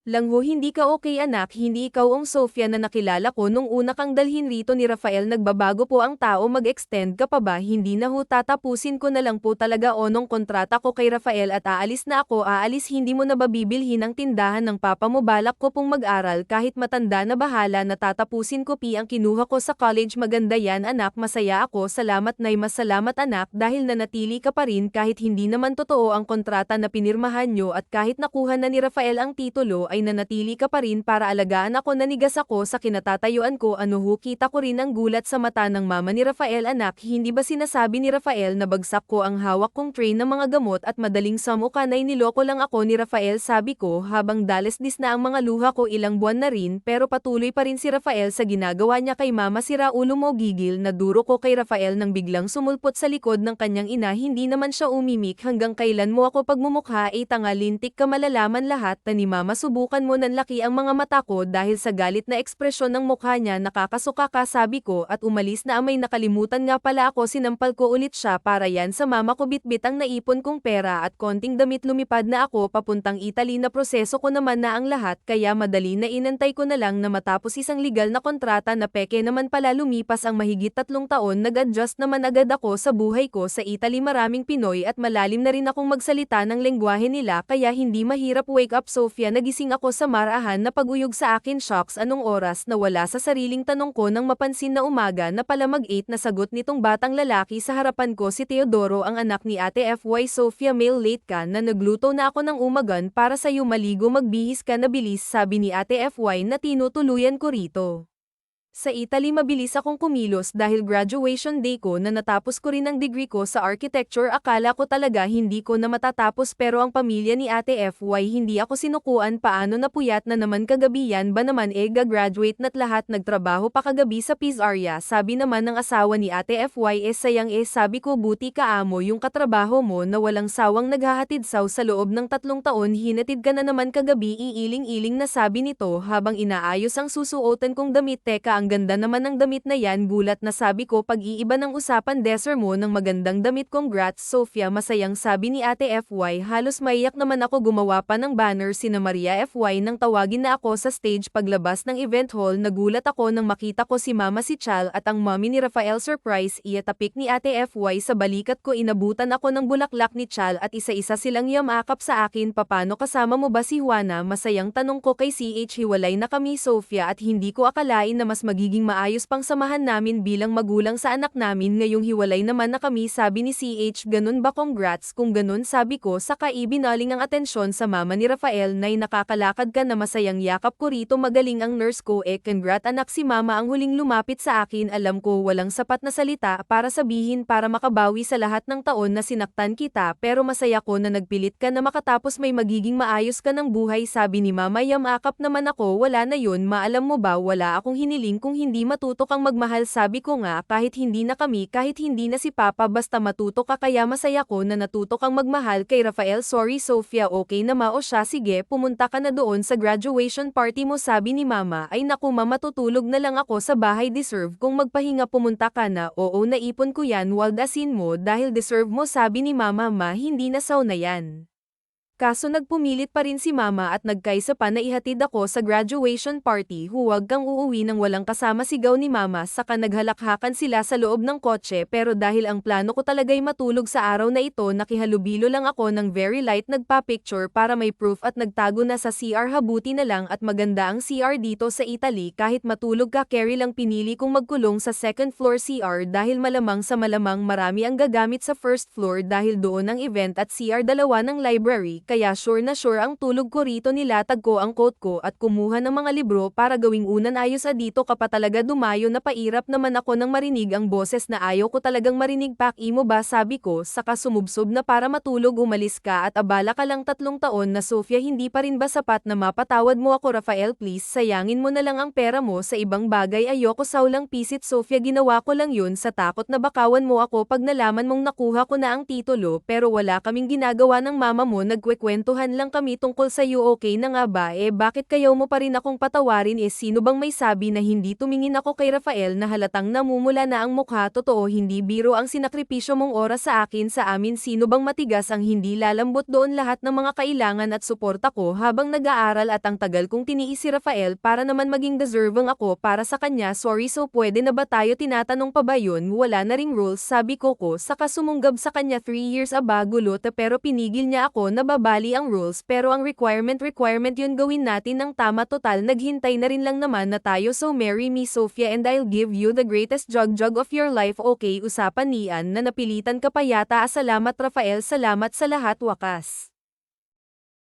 lang ho, hindi ka okay anak? Hindi ikaw ang Sofia na nakilala ko nung una kang dalhin rito ni Rafael. Nagbabago po ang tao. Mag-extend ka pa ba? Hindi na ho, tatapusin ko na lang po talaga nung kontrata ko kay Rafael at aalis na ako. Aalis? Hindi mo na ba bibilhin ang tindahan ng papa mo? Balak ko pong mag-aral kahit matanda na. Bahala na, tatapusin ko pi ang kinuha ko sa college. Maganda yan anak, masaya ako. Salamat nay, mas salamat anak dahil nanatili ka pa rin kahit hindi naman totoo ang kontrata na pinirmahan nyo at kahit nakuha na ni Rafael ang titulo ay nanatili ka pa rin para alagaan ako. Nanigas ako sa kinatatayuan ko. Ano ho, kita ko rin ang gulat sa mata ng mama ni Rafael. Anak, hindi ba sinasabi ni Rafael na bagsak ko ang hawak kong tray ng mga gamot at madaling samuka? Nay, niloko lang ako ni Rafael, sabi ko habang dalesdis na ang mga luha ko. Ilang buwan na rin pero patuloy pa rin si Rafael sa ginagawa niya kay mama. Sira ulo mo. Gigil na duro ko kay Rafael nang biglang sumulpot sa likod ng kanyang ina. Hindi naman siya umimik. Hanggang kailan mo ako pagmumukha? Tanga, lintik ka, malalaman lahat na ni mama. Subukan mo. Nanlaki ang mga mata ko dahil sa galit na ekspresyon ng mukha niya. Nakakasuka ka, sabi ko at umalis na. May nakalimutan nga pala ako. Sinampal ko ulit siya. Para yan sa mama ko. Bitbit ang naipon kong pera at konting damit. Lumipad na ako papuntang Italy. Na proseso ko naman na ang lahat kaya madali na inantay ko na lang na matapos isang legal na kontrata na peke naman pala. Lumipas ang mahigit 3 taon. Nag-adjust naman agad ako sa buhay ko sa Italy. Maraming Pinoy at malalim na rin akong magsalita ng lengguwahe nila kaya hindi mahirap. Wake up Sofia, nagising ako sa marahan na paguyog sa akin. Shocks, anong oras na wala sa sariling tanong ko nang mapansin na umaga na pala mag-8 na sagot nitong batang lalaki sa harapan ko. Si Teodoro, ang anak ni Ate FY. Sofia, mail late ka na, nagluto na ako ng umagan para sa'yo. Maligo, magbihis ka na bilis, sabi ni Ate FY na tinutuluyan ko rito. Sa Italy mabilis akong kumilos dahil graduation day ko na natapos ko rin ang degree ko sa architecture. Akala ko talaga hindi ko na matatapos pero ang pamilya ni Ate FY hindi ako sinukuan. Paano napuyat na naman kagabi? Yan ba naman gagraduate na't lahat, nagtrabaho pa kagabi sa Pizzeria. Sabi naman ng asawa ni Ate FY sayang sabi ko buti ka amo yung katrabaho mo na walang sawang naghahatid sa loob ng 3 taon. Hinatid ka na naman kagabi. Iiling-iling na sabi nito habang inaayos ang susuotan kong damit. Teka, ang ang ganda naman ng damit na yan, gulat na sabi ko pag-iiba ng usapan deser mo ng magandang damit, congrats Sofia, masayang sabi ni Ate FY, halos maiyak naman ako, gumawa pa ng banner sina Maria FY nang tawagin na ako sa stage paglabas ng event hall, nagulat ako nang makita ko si Mama si Chal at ang mommy ni Rafael, surprise iatapik ni Ate FY sa balikat ko, inabutan ako ng bulaklak ni Chal at isa-isa silang yamakap sa akin, papano kasama mo ba si Juana, masayang tanong ko kay CH, hiwalay na kami Sofia at hindi ko akalain na mas magiging maayos pang samahan namin bilang magulang sa anak namin, ngayong hiwalay naman na kami, sabi ni CH, ganun ba, congrats kung ganun, sabi ko, saka ibinaling ang atensyon sa mama ni Rafael, nay nakakalakad ka na, masayang yakap ko rito, magaling ang nurse ko, congrats anak, si mama ang huling lumapit sa akin, alam ko walang sapat na salita para sabihin para makabawi sa lahat ng taon na sinaktan kita, pero masaya ko na nagpilit ka na makatapos may magiging maayos ka ng buhay, sabi ni mama, yamakap naman ako, wala na yun ma, alam mo ba wala akong hiniling kung hindi matuto kang magmahal, sabi ko nga kahit hindi na kami, kahit hindi na si Papa, basta matuto ka, kaya masaya ko na natuto kang magmahal kay Rafael, sorry Sofia, okay na ma, o siya sige pumunta ka na doon sa graduation party mo, sabi ni mama, ay naku ma, matutulog na lang ako sa bahay, deserve kung magpahinga, pumunta ka na, oo naipon ko yan, waldasin mo dahil deserve mo, sabi ni mama, ma hindi na sauna yan. Kaso nagpumilit pa rin si mama at nagkaisa pa na ihatid ako sa graduation party, huwag kang uuwi nang walang kasama, sigaw ni mama, saka naghalakhakan sila sa loob ng kotse, pero dahil ang plano ko talagay matulog sa araw na ito, nakihalubilo lang ako ng very light, nagpa-picture para may proof at nagtago na sa CR, habuti na lang at maganda ang CR dito sa Italy, kahit matulog ka carry lang, pinili kong magkulong sa second floor CR dahil malamang sa malamang marami ang gagamit sa first floor dahil doon ang event at CR dalawa ng library, kaya sure na sure ang tulog ko rito, nilatag ko ang coat ko at kumuha ng mga libro para gawing unan, ayos dito ka pa talaga dumayo, napairap naman ako nang marinig ang boses na ayaw ko talagang marinig, paki mo ba, sabi ko, saka sumubsob na para matulog, umalis ka at abala ka lang, 3 taon na Sofia, hindi pa rin ba sapat na mapatawad mo ako, Rafael please, sayangin mo na lang ang pera mo sa ibang bagay, ayoko saulang pisit Sofia, ginawa ko lang yun sa takot na bakawan mo ako pag nalaman mong nakuha ko na ang titulo, pero wala kaming ginagawa ng mama mo, nagkwekwentuhan lang kami tungkol sa iyo, okay na nga ba, bakit kayaw mo pa rin akong patawarin, sino bang may sabi na hindi tumingin ako kay Rafael na halatang namumula na ang mukha, totoo hindi biro ang sinakripisyo mong oras sa akin, sa amin, sino bang matigas ang hindi lalambot doon, lahat ng mga kailangan at suporta ko habang nag-aaral at ang tagal kong tiniis si Rafael para naman maging deserving ako para sa kanya, sorry, so pwede na ba tayo, tinatanong pa ba yun, wala na ring rules, sabi ko, saka sumunggab sa kanya 3 years gulo, pero pinigil niya ako, nababali ang rules, pero ang requirement yun, gawin natin ng tama, total naghintay na rin lang naman na tayo, so marry me Sofia and I'll give you the greatest jug of your life, okay, usapan niyan na napilitan ka pa yata, salamat Rafael, salamat sa lahat, wakas